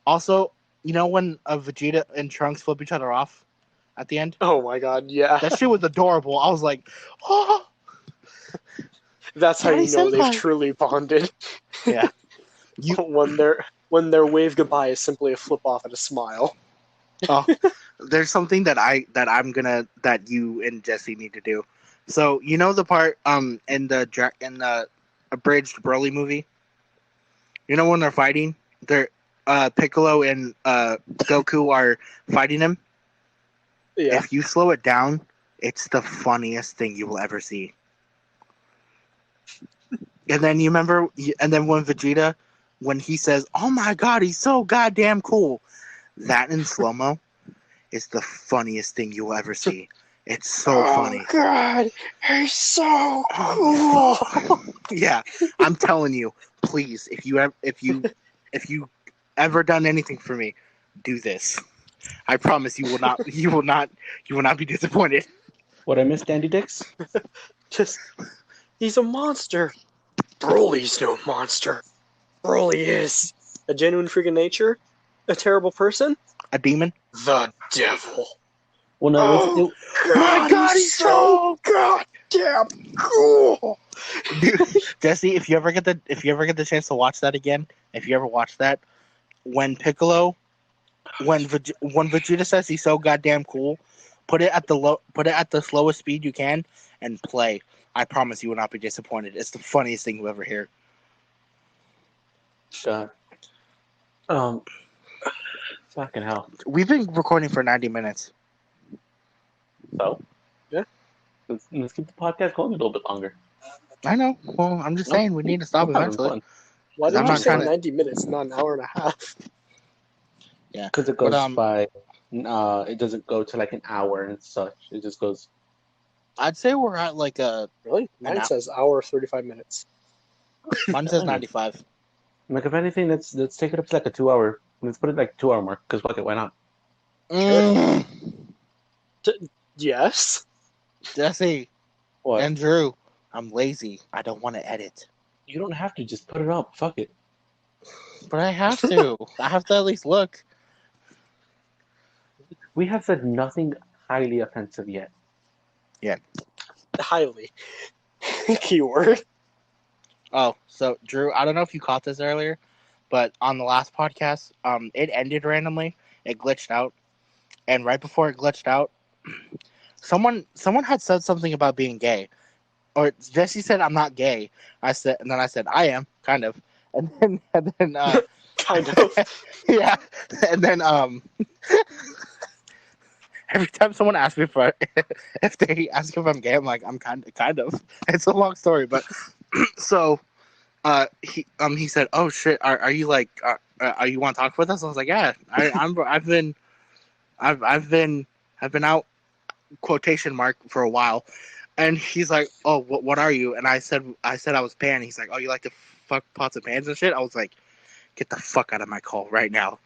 also, you know when Vegeta and Trunks flip each other off at the end? Oh my god, yeah. That shit was adorable. I was like, oh! That's how you know Senpai. they've truly bonded. Yeah. when their wave goodbye is simply a flip off and a smile. Oh, there's something that you and Jesse need to do. So you know the part in the abridged Broly movie. You know when they're fighting, Piccolo and Goku are fighting him. Yeah. If you slow it down, it's the funniest thing you will ever see. And then you remember, and then when Vegeta, when he says, "Oh my god, he's so goddamn cool," that in slow mo is the funniest thing you will ever see. It's so funny. Oh god, he's so cool. Yeah, I'm telling you, please, if you ever done anything for me, do this. I promise you will not be disappointed. What I missed, Dandy Dicks? Just, he's a monster. Broly's no monster. Broly is a genuine freak of nature, a terrible person, A demon? the devil. Well, no, Oh, God, he's so goddamn cool. Dude, Jesse, if you ever get the chance to watch that again, if you ever watch that, when Piccolo, when Vegeta says he's so goddamn cool, put it at the slowest speed you can and play. I promise you will not be disappointed. It's the funniest thing you'll ever hear. God. Fucking hell. We've been recording for 90 minutes. So? Yeah. Let's keep the podcast going a little bit longer. I know. Well, I'm just saying we need to stop I'm having eventually. fun. Why did I'm you not say trying to- 90 minutes, not an hour and a half? Yeah. Because it goes But, by, it doesn't go to like an hour and such. It just goes. I'd say we're at like a. Really? Mine hour. says hour 35 minutes. Mine says 95. Like, if anything, let's take it up to like a 2 hour. Let's put it like 2 hour mark. Because fuck it, why not? Mm. Yes. Jesse What? and Drew, I'm lazy. I don't want to edit. You don't have to. Just put it up. Fuck it. But I have to. I have to at least look. We have said nothing highly offensive yet. Highly. Keyword. Oh, so Drew, I don't know if you caught this earlier, but on the last podcast, it ended randomly. It glitched out, and right before it glitched out, someone had said something about being gay, or Jesse said I'm not gay. I said I am kind of, and then Kind of. yeah, and then every time someone asks me if they ask if I'm gay, I'm like I'm kind of. It's a long story, but so he said, "Oh shit, are you like are you want to talk with us?" I was like, "Yeah, I've been out quotation mark for a while," and he's like, "Oh, what are you?" And I said I was pan. He's like, "Oh, you like to fuck pots and pans and shit?" I was like, "Get the fuck out of my call right now."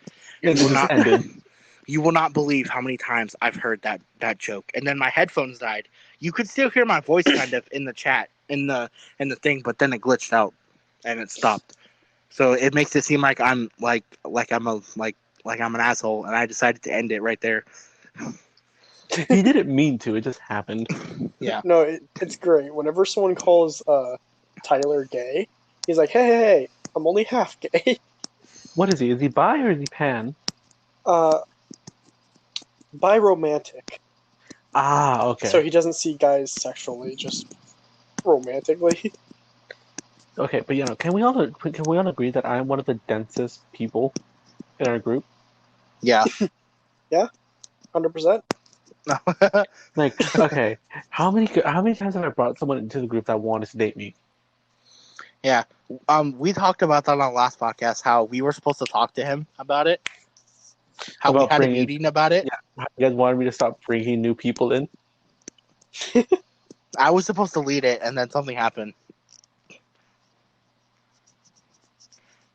It just ended. You will not believe how many times I've heard that joke. And then my headphones died. You could still hear my voice kind of in the chat, in the thing, but then it glitched out and it stopped. So it makes it seem like I'm like I'm an asshole, and I decided to end it right there. He didn't mean to. It just happened. Yeah. No, it's great. Whenever someone calls Tyler gay, he's like, hey, I'm only half gay. What is he? Is he bi or is he pan? Biromantic. Ah, okay. So he doesn't see guys sexually, just romantically. Okay, but can we all agree that I'm one of the densest people in our group? Yeah. 100%. Like, okay, how many times have I brought someone into the group that wanted to date me? Yeah. We talked about that on the last podcast, how we were supposed to talk to him about it. How we had a meeting about it. Yeah, how you guys wanted me to stop bringing new people in. I was supposed to lead it, and then something happened.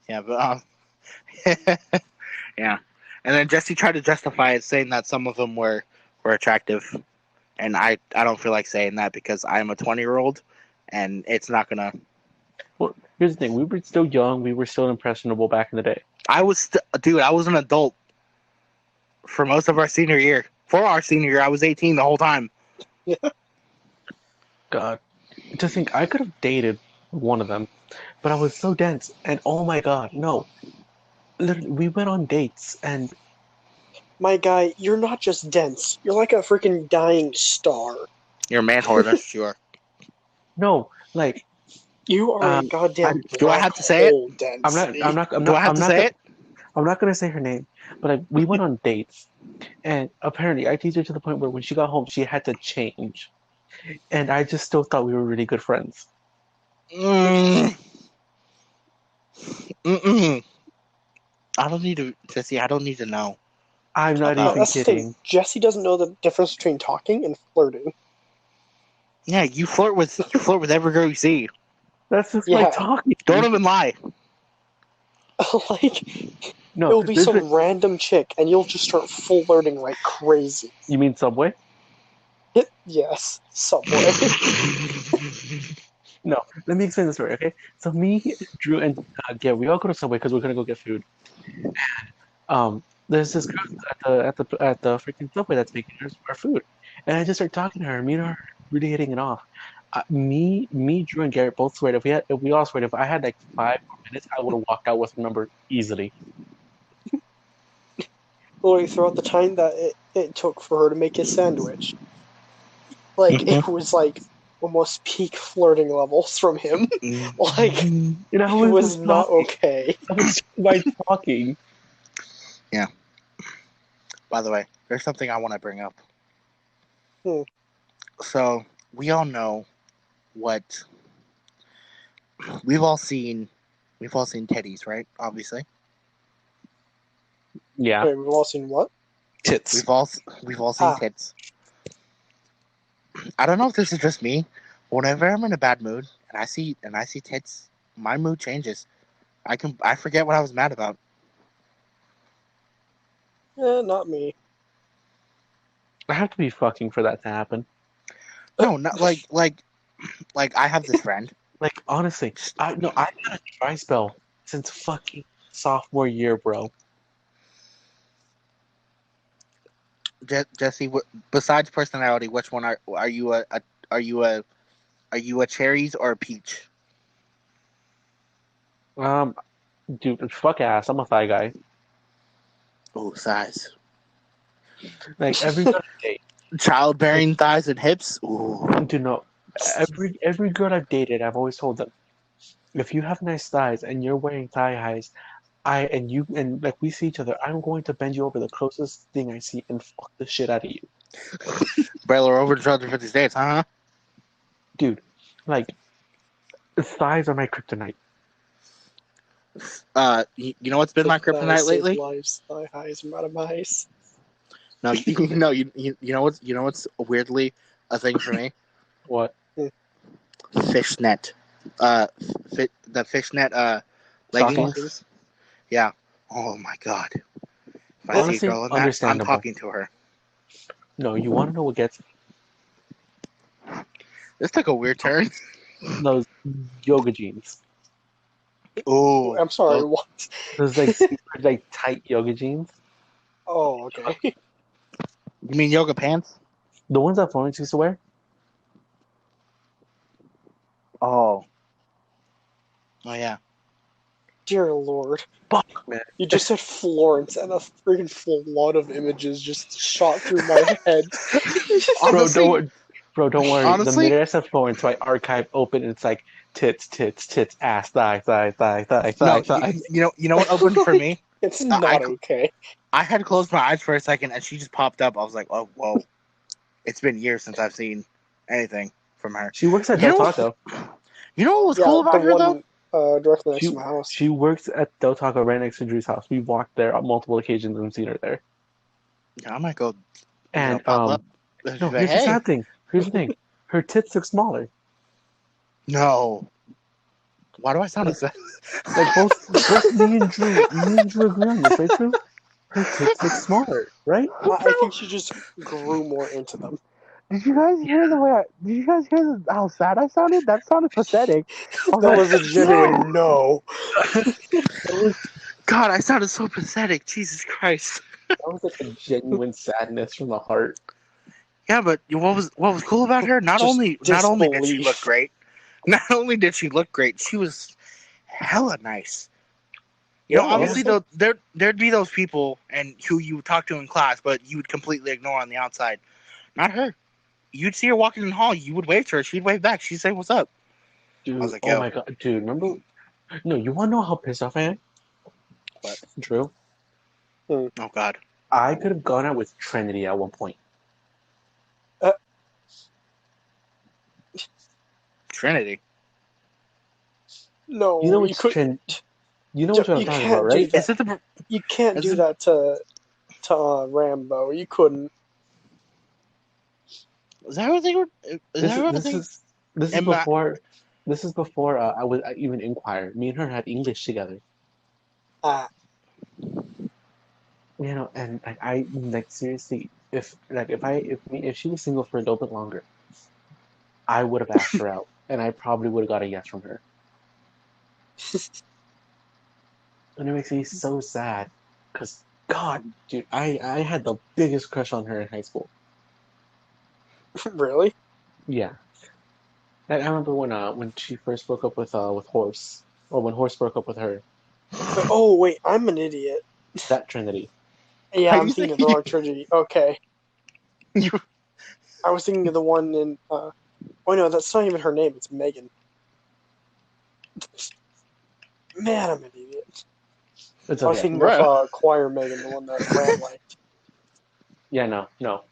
Yeah, but yeah, and then Jesse tried to justify it, saying that some of them were attractive, and I don't feel like saying that because I'm a 20-year-old, and it's not gonna. Well, here's the thing: we were still young, we were still impressionable back in the day. I was an adult for most of our senior year. For our senior year, I was 18 the whole time. God, to think I could have dated one of them, but I was so dense, and oh my God, no. Literally, we went on dates, and My guy, you're not just dense. You're like a freaking dying star. You're a man whore, that's sure. no, like You are a goddamn do I have to say it? density. I'm not. Do I have to say it? I'm not gonna say her name, but like, we went on dates, and apparently I teased her to the point where when she got home, she had to change, and I just still thought we were really good friends. Mm. Mm-mm. I don't need to, Jesse. I don't need to know. I'm not No, even That's the kidding. thing. Jesse doesn't know the difference between talking and flirting. Yeah, you flirt with every girl you see. That's just my Yeah. talking. Don't even lie. Like, No, it'll be there's some a- random chick, and you'll just start flirting like crazy. You mean Subway? Yes, Subway. No, let me explain the story, okay? So me, Drew, and Gail, we all go to Subway because we're gonna go get food. There's this girl at the freaking Subway that's making our food, and I just start talking to her. Me and her are really hitting it off. Me, Drew, and Garrett both swear if we all swear if I had like 5 more minutes, I would have walked out with her number easily. Literally, throughout the time that it took for her to make his sandwich, like it was like almost peak flirting levels from him. Like You know, it I was not talking. okay. I was by talking. By the way, there's something I want to bring up. Hmm. So we all know what we've all seen. We've all seen teddies, right? Obviously, Yeah, Wait, we've all seen what? tits. we've all seen tits. I don't know if this is just me. Whenever I'm in a bad mood and I see tits, my mood changes. I forget what I was mad about. Not me. I have to be fucking for that to happen. No, not like I have this friend. Like honestly, I've had a dry spell since fucking sophomore year, bro. Jesse, besides personality, which one are you are you a cherries or a peach? Dude, fuck ass. I'm a thigh guy. Oh, size. Like every girl I date, Childbearing thighs and hips. Ooh. dude, no, every girl I've dated, I've always told them, if you have nice thighs and you're wearing thigh highs, like we see each other, I'm going to bend you over the closest thing I see and fuck the shit out of you, Baylor over the 250 states, huh? dude. Like thighs are my kryptonite. You know what's been my kryptonite lately? Lives, thigh highs, mice. No, you know what's weirdly a thing for me? What? Fishnet. The fishnet leggings. Stockings? Yeah. Oh my god. If I see a Honestly, girl in that, I'm understandable. talking to her. No, you want to know what gets This took a weird turn. those yoga jeans? Oh, I'm sorry, what? Those like super like tight yoga jeans. Oh, okay. You mean yoga pants? The ones that Florence used to wear. Oh yeah. Dear Lord. Fuck, man. You just said Florence, and a freaking flood of images just shot through my head. Honestly, Don't worry. honestly- The minute I said Florence, my archive opened and it's like tits, ass, thigh. No, you know what opened for me? It's not okay. I had closed my eyes for a second, and she just popped up. I was like, oh, whoa. It's been years since I've seen anything from her. She works at You Del know- Taco. You know what was cool about her, though? Directly next to my house. She works at Del Taco right next to Drew's house. We walked there on multiple occasions and seen her there. Yeah, I might go And pop up. no, here's the sad thing. Here's the thing. Her tits look smaller. No. Why do I sound upset? Like both me and Drew agree on this, right, Drew? Her tits look smaller, right? I think she just grew more into them. Did you guys hear Did you guys hear how sad I sounded? That sounded pathetic. That was a genuine no. God, I sounded so pathetic. Jesus Christ. That was like a genuine sadness from the heart. Yeah, but what was cool about her? Not Just only did she disbelief. look great, not only did she look great, she was hella nice. You know, Yeah, obviously there'd be those people and who you would talk to in class, but you would completely ignore on the outside. Not her. You'd see her walking in the hall, you would wave to her, she'd wave back, she'd say, "What's up?" Dude, I was like, oh yo. my god, dude, remember? No, you want to know how pissed off I am? What? Drew? Oh God. I could have gone out with Trinity at one point. Trinity. No, You know you which could. You know what I'm talking about, right? Is it the You can't Is do it- that to Rambo. You couldn't. is that what they were This is Am I- before I was even inquire. Me and her had English together. You know, and like I like seriously, if she was single for a little bit longer, I would have asked her out. and I probably would have got a yes from her. And it makes me so sad. Because, God, dude, I had the biggest crush on her in high school. Really? Yeah. I remember when she first broke up with Horse. Or when Horse broke up with her. Oh, wait, I'm an idiot. That Trinity. Yeah, Are I'm you thinking of the wrong Trinity. Okay. You- I was thinking of the one in. Oh, no, that's not even her name. It's Megan. Man, I'm an idiot. It's I was okay. thinking Bro. of Choir Megan, the one that Grant liked. Yeah, no.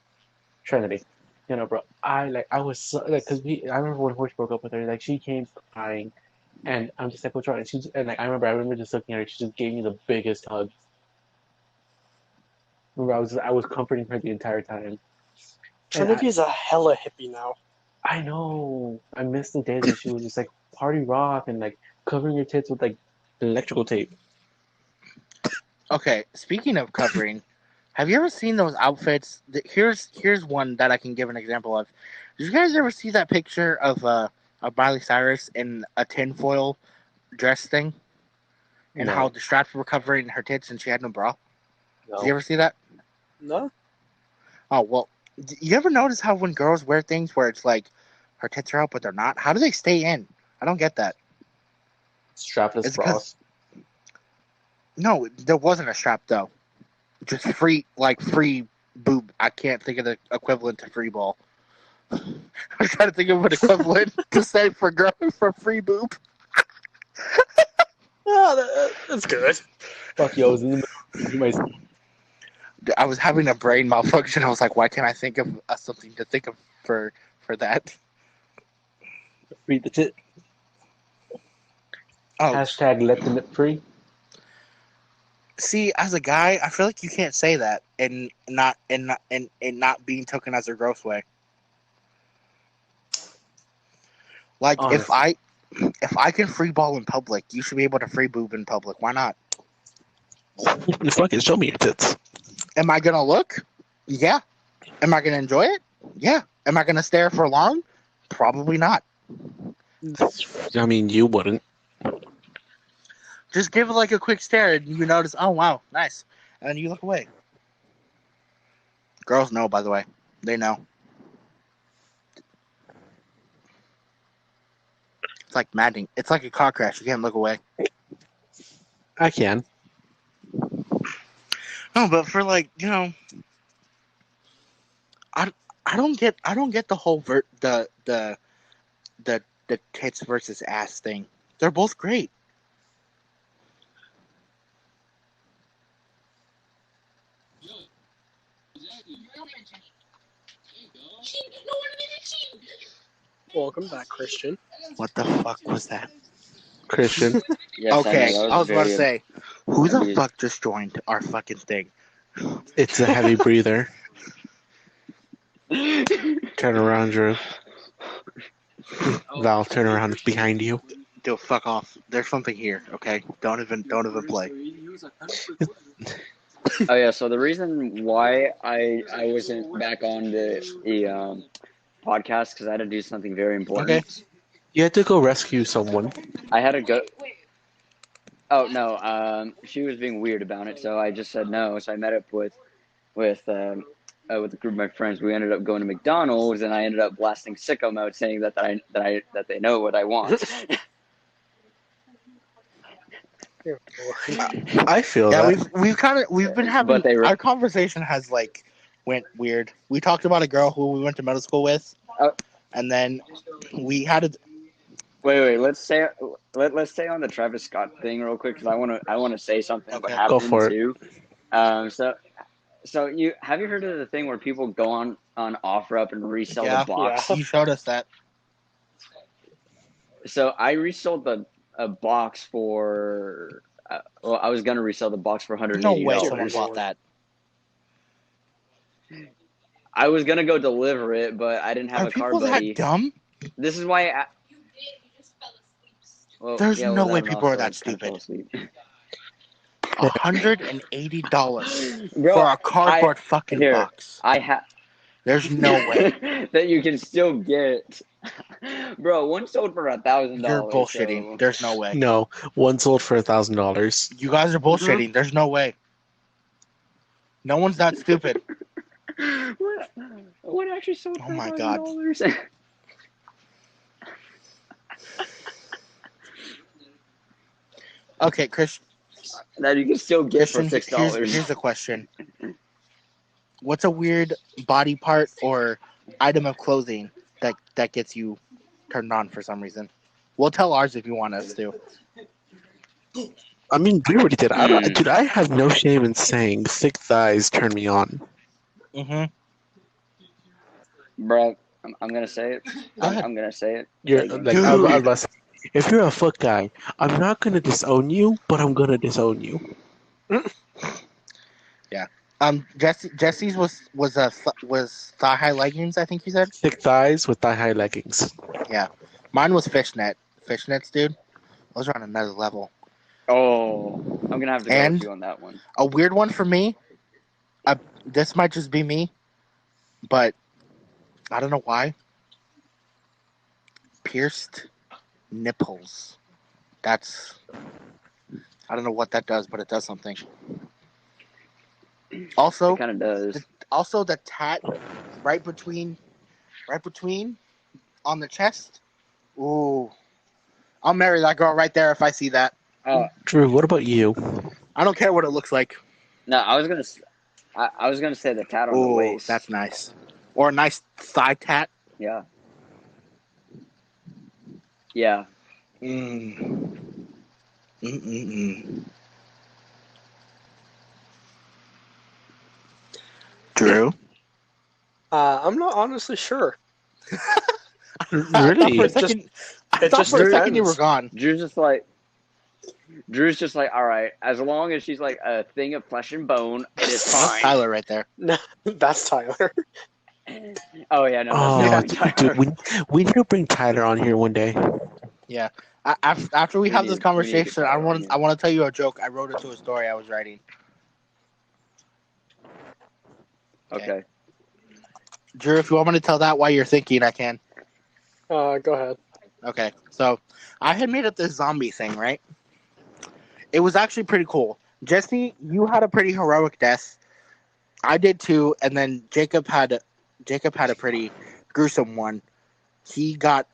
Trinity. You know, bro. I was so, like, cause I remember when Horse broke up with her, like, she came crying, and I'm just like, what's wrong? And like, I remember just looking at her, she just gave me the biggest hug. Remember, I was comforting her the entire time. And Trinity is a hella hippie now. I know, I miss the days when she was just like party rock and like covering your tits with like electrical tape. Okay, speaking of covering, have you ever seen those outfits? Here's one that I can give an example of. Did you guys ever see that picture of Miley Cyrus in a tinfoil dress thing, and No, how the straps were covering her tits and she had no bra? Did you no. ever see that? No? Oh well, you ever notice how when girls wear things where it's like her tits are out but they're not? How do they stay in? I don't get that. Strapless It's bras. No, there wasn't a strap though. Just free boob. I can't think of the equivalent to free ball. I'm trying to think of an equivalent to say for free boob. Oh, that's good. Fuck yo, I was in the middle of I was having a brain malfunction. I was like, why can't I think of something to think of for that? read the tit. Oh, Hashtag let the nip free. see, as a guy, I feel like you can't say that and not being taken as a gross way. Like Honestly. if I can free ball in public, you should be able to free boob in public. Why not? Fucking show me your tits. Am I gonna look? Yeah. Am I gonna enjoy it? Yeah. Am I gonna stare for long? Probably not. I mean, you wouldn't. Just give it like a quick stare and you notice, oh wow, nice. And then you look away. Girls know, by the way. They know. It's like maddening. It's like a car crash. You can't look away. I can. No, but for like, I don't get the whole the tits versus ass thing. They're both great. Welcome back, Christian. What the fuck was that? Christian. Yes, Okay, I know, that I was about to very- say, who the very- fuck just joined our fucking thing? It's a heavy breather. Turn around, Drew. Val, turn around. It's behind you. Dude, fuck off. There's something here. Okay, don't even play. Oh yeah, so the reason why I wasn't back on the podcast because I had to do something very important. Okay. You had to go rescue someone. I had to go. Oh no, she was being weird about it, so I just said no. So I met up with a group of my friends. We ended up going to McDonald's, and I ended up blasting sicko mode, saying that they know what I want. I feel Yeah, that. we've been having But our conversation has like went weird. We talked about a girl who we went to middle school with, Oh. and then we had a Wait. Let's stay on the Travis Scott thing real quick because I want to say something Okay. what Go happened for it. too. So you heard of the thing where people go on OfferUp and resell Yeah. the box? Yeah. You showed us that. So I resold a box for. Well, I was gonna resell the box for $180. No way someone bought that. I was gonna go deliver it, but I didn't have Are a car people buddy. that dumb? This is why. There's no way that people are also that kind of fell stupid. asleep. $180 Bro, for a cardboard fucking here, box. I have. There's no way. that you can still get. Bro, one sold for $1,000. You're bullshitting. So... There's no way. No, one sold for $1,000. You guys are bullshitting. There's no way. No one's that stupid. What actually sold Oh for my God. $1,000? Okay, Chris. That you can still get for Christian, $6. here's a question. What's a weird body part or item of clothing that gets you turned on for some reason? We'll tell ours if you want us to. I mean, we already did. Dude, I have no shame in saying thick thighs turn me on. Mm-hmm. Bro, I'm gonna say it. Go ahead. I'm gonna say it. You're Like, like, I was about to say, if you're a foot guy, I'm not gonna disown you, but I'm gonna disown you. Jesse's was thigh high leggings. I think you said. Thick thighs with thigh high leggings. Yeah, mine was fishnets, dude. Those are on another level. oh, I'm gonna have to go And- with you on that one. A weird one for me. This might just be me, but I don't know why. Pierced nipples. I don't know what that does, but it does something. Also, It kind of does. also the tat right between on the chest. Ooh, I'll marry that girl right there if I see that. Drew, what about you? I don't care what it looks like. No, I was gonna say the tat on the Ooh, waist. that's nice. Or a nice thigh tat. Yeah. Yeah. Mm. Mm-mm-mm. Drew? I'm not honestly sure. Really? For a second, I it thought just for a second you were depends. gone. Drew's just like, all right, as long as she's like a thing of flesh and bone, it is That's fine. Tyler right there. No, that's Tyler. Oh yeah, no, Oh, that's not Tyler. dude, we need to bring Tyler on here one day. Yeah. After we have this we need to conversation, get I Tyler on want here. I want to tell you a joke. I wrote it to a story I was writing. Okay. Drew, if you want me to tell that while you're thinking, I can. Go ahead. Okay, so I had made up this zombie thing, right? It was actually pretty cool. Jesse, you had a pretty heroic death. I did too, and then Jacob had a pretty gruesome one. He got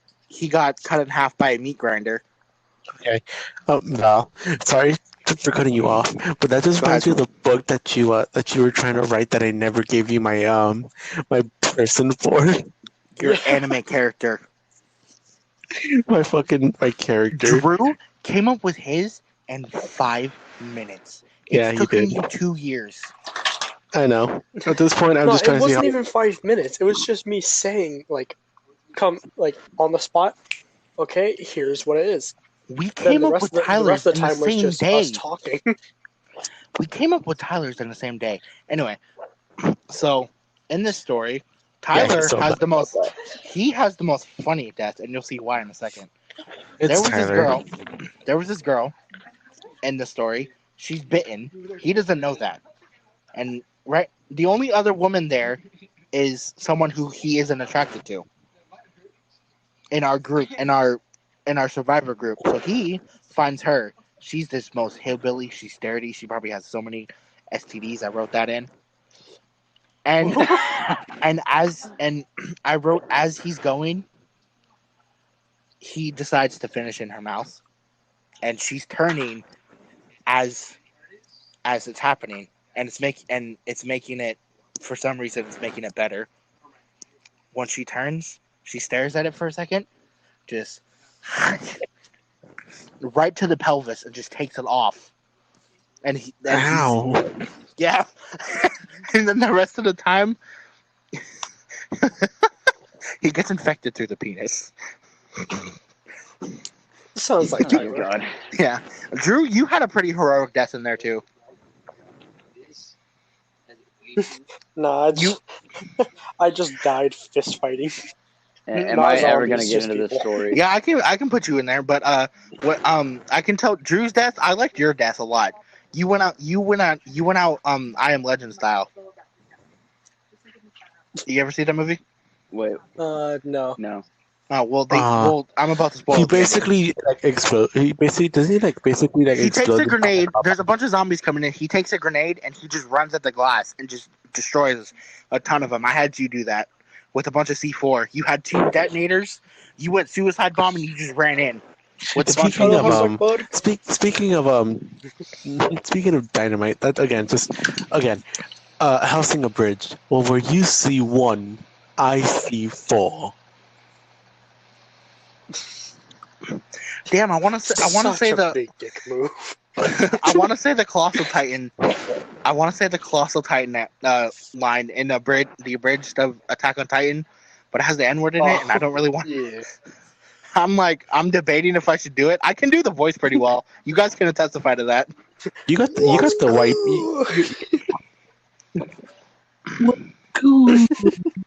cut in half by a meat grinder. Okay. Val, sorry for cutting you off, but that just Go reminds me ahead. of the book that you were trying to write that I never gave you my person for. Your anime character. my character. Drew came up with his in 5 minutes. Yeah, It he took did. me 2 years. I know. At this point, I'm No, just it trying to see how. wasn't even 5 minutes. It was just me saying, like, come, like, on the spot. Okay, here's what it is. We Then came the up rest, with the Tyler's rest of the in the time was same just day. us talking. We came up with Tyler's in the same day. Anyway, so in this story, Yeah, Tyler he's so has bad the most. about He has the most funny death, and you'll see why in a second. It's There was Tyler. this girl in the story. She's bitten. He doesn't know that, and right, the only other woman there is someone who he isn't attracted to. In our group, in our survivor group, so he finds her. She's this most hillbilly. She's dirty. She probably has so many STDs. I wrote that in. And I wrote as he's going, he decides to finish in her mouth, and she's turning as it's happening, and it's making it, for some reason it's making it better. Once she turns, she stares at it for a second, just right to the pelvis, and just takes it off. And Ow. yeah, and then the rest of the time, he gets infected through the penis. Sounds like Oh Tyler. God. Yeah, Drew, you had a pretty heroic death in there too. Nah, I just died fist fighting. Am Not I ever zombies, gonna get just into this people. story? Yeah, I can put you in there, but I can tell Drew's death. I liked your death a lot. You went out I Am Legend style. You ever see that movie? Wait, No. no. Oh well, Uh, I'm about to spoil he the ending. basically like explode. He basically doesn't he like basically like He takes explode. a grenade. There's a bunch of zombies coming in. He takes a grenade and he just runs at the glass and just destroys a ton of them. I had you do that with a bunch of C4. You had 2 detonators. You went suicide bomb and you just ran in with a bunch of Speaking of them. speaking of dynamite, that again, just again, housing a bridge. Well, where you see 1, I see 4. Damn, I want to say Such a the big dick move. I want to say the Colossal Titan. I want to say the Colossal Titan line in the abridged of Attack on Titan, but it has the N word in it, and I don't really want. Yeah. I'm debating if I should do it. I can do the voice pretty well. You guys can testify to that. You got the white.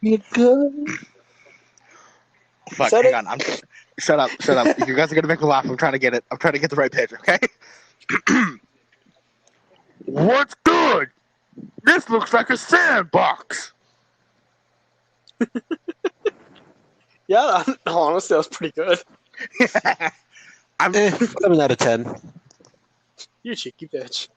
You good? Fuck, Said hang it. on. Shut up. You guys are gonna make me laugh. I'm trying to get it. I'm trying to get the right pitch. Okay. What's good? This looks like a sandbox. Yeah, honestly, that was pretty good. I'm 7 out of 10. You cheeky bitch.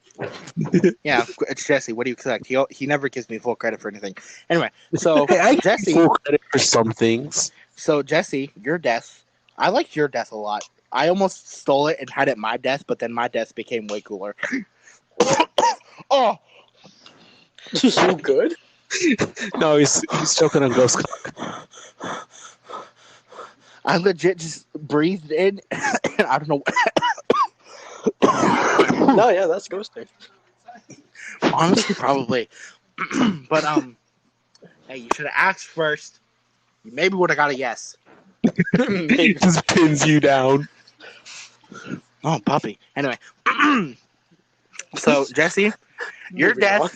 Yeah, it's Jesse. What do you expect? He never gives me full credit for anything. Anyway, so Hey, I Jesse. give full credit for some things. So Jesse, your death. I liked your death a lot. I almost stole it and had it my death, but then my death became way cooler. Oh, You good? No, he's choking on ghost. I legit just breathed in, and I don't know. No, yeah, that's ghosting. Honestly, probably. But hey, you should have asked first. You maybe would have got a yes. He just pins you down. Oh, puppy. Anyway, so Jesse, your Moving on.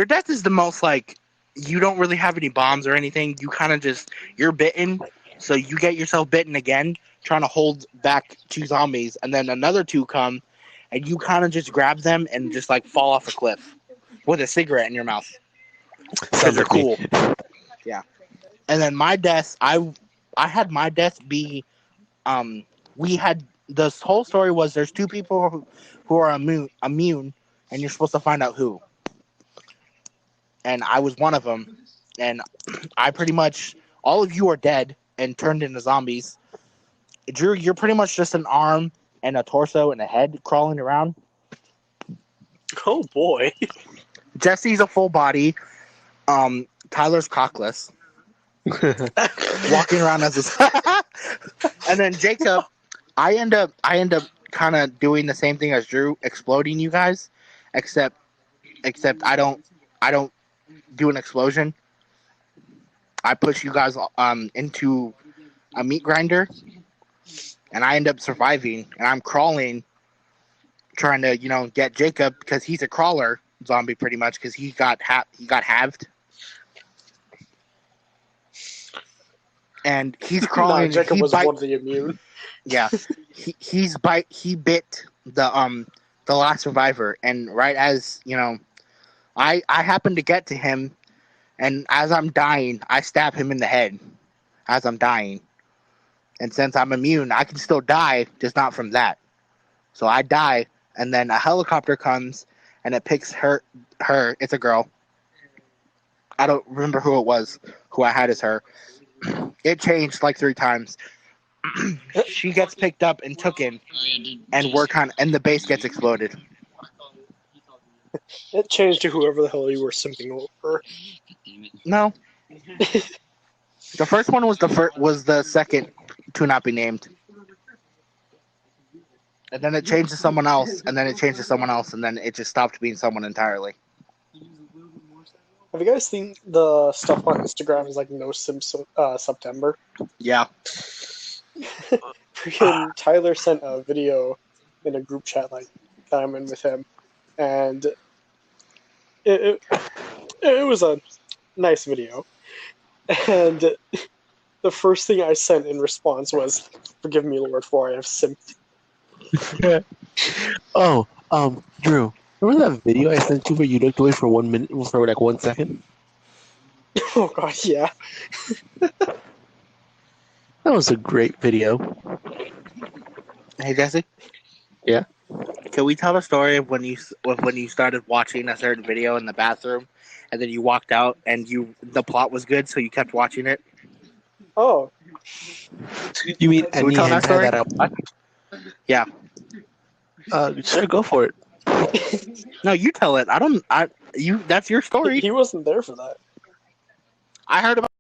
death is the most like you don't really have any bombs or anything. You kind of just you're bitten, so you get yourself bitten again, trying to hold back 2 zombies, and then another 2 come, and you kind of just grab them and just like fall off a cliff with a cigarette in your mouth because Sounds you're like me. cool. Yeah, and then my death, I had my death be, we had this whole story was there's 2 people who are immune, and you're supposed to find out who. And I was one of them, and I pretty much all of you are dead and turned into zombies. Drew, you're pretty much just an arm and a torso and a head crawling around. Oh boy. Jesse's a full body. Tyler's cockless, walking around as a. And then Jacob, I end up kind of doing the same thing as Drew, exploding you guys, except I don't do an explosion. I push you guys into a meat grinder, and I end up surviving. And I'm crawling, trying to get Jacob because he's a crawler zombie pretty much because he got halved, and he's crawling. Nah, Jacob and he was bite, one of the immune. Yeah, he bit the last survivor, and right as I happen to get to him. And as I'm dying, I stab him in the head as I'm dying. And since I'm immune, I can still die, just not from that. So I die, and then a helicopter comes, and it picks her. It's a girl. I don't remember who it was, who I had as her. It changed like 3 times. She gets picked up and taken, and and the base gets exploded. It changed to whoever the hell you were simping over. No. The first one was the second to not be named. And then it changed to someone else, and then it changed to someone else, and then it just stopped being someone entirely. Have you guys seen the stuff on Instagram? Is like no September. Yeah. Freaking Tyler sent a video in a group chat like that I'm in with him, and it was a nice video. And the first thing I sent in response was, "Forgive me, Lord, for I have simped." Oh, Drew, remember that video I sent you where you looked away for 1 minute, for like 1 second? Oh god, yeah. That was a great video. Hey, Jesse. Yeah? Can we tell the story of when you started watching a certain video in the bathroom, and then you walked out and the plot was good, so you kept watching it? Oh, You mean Can we any tell that hentai story? that I watched? Yeah. Sure, go for it. No, you tell it. I don't. That's your story. he wasn't there for that. I heard about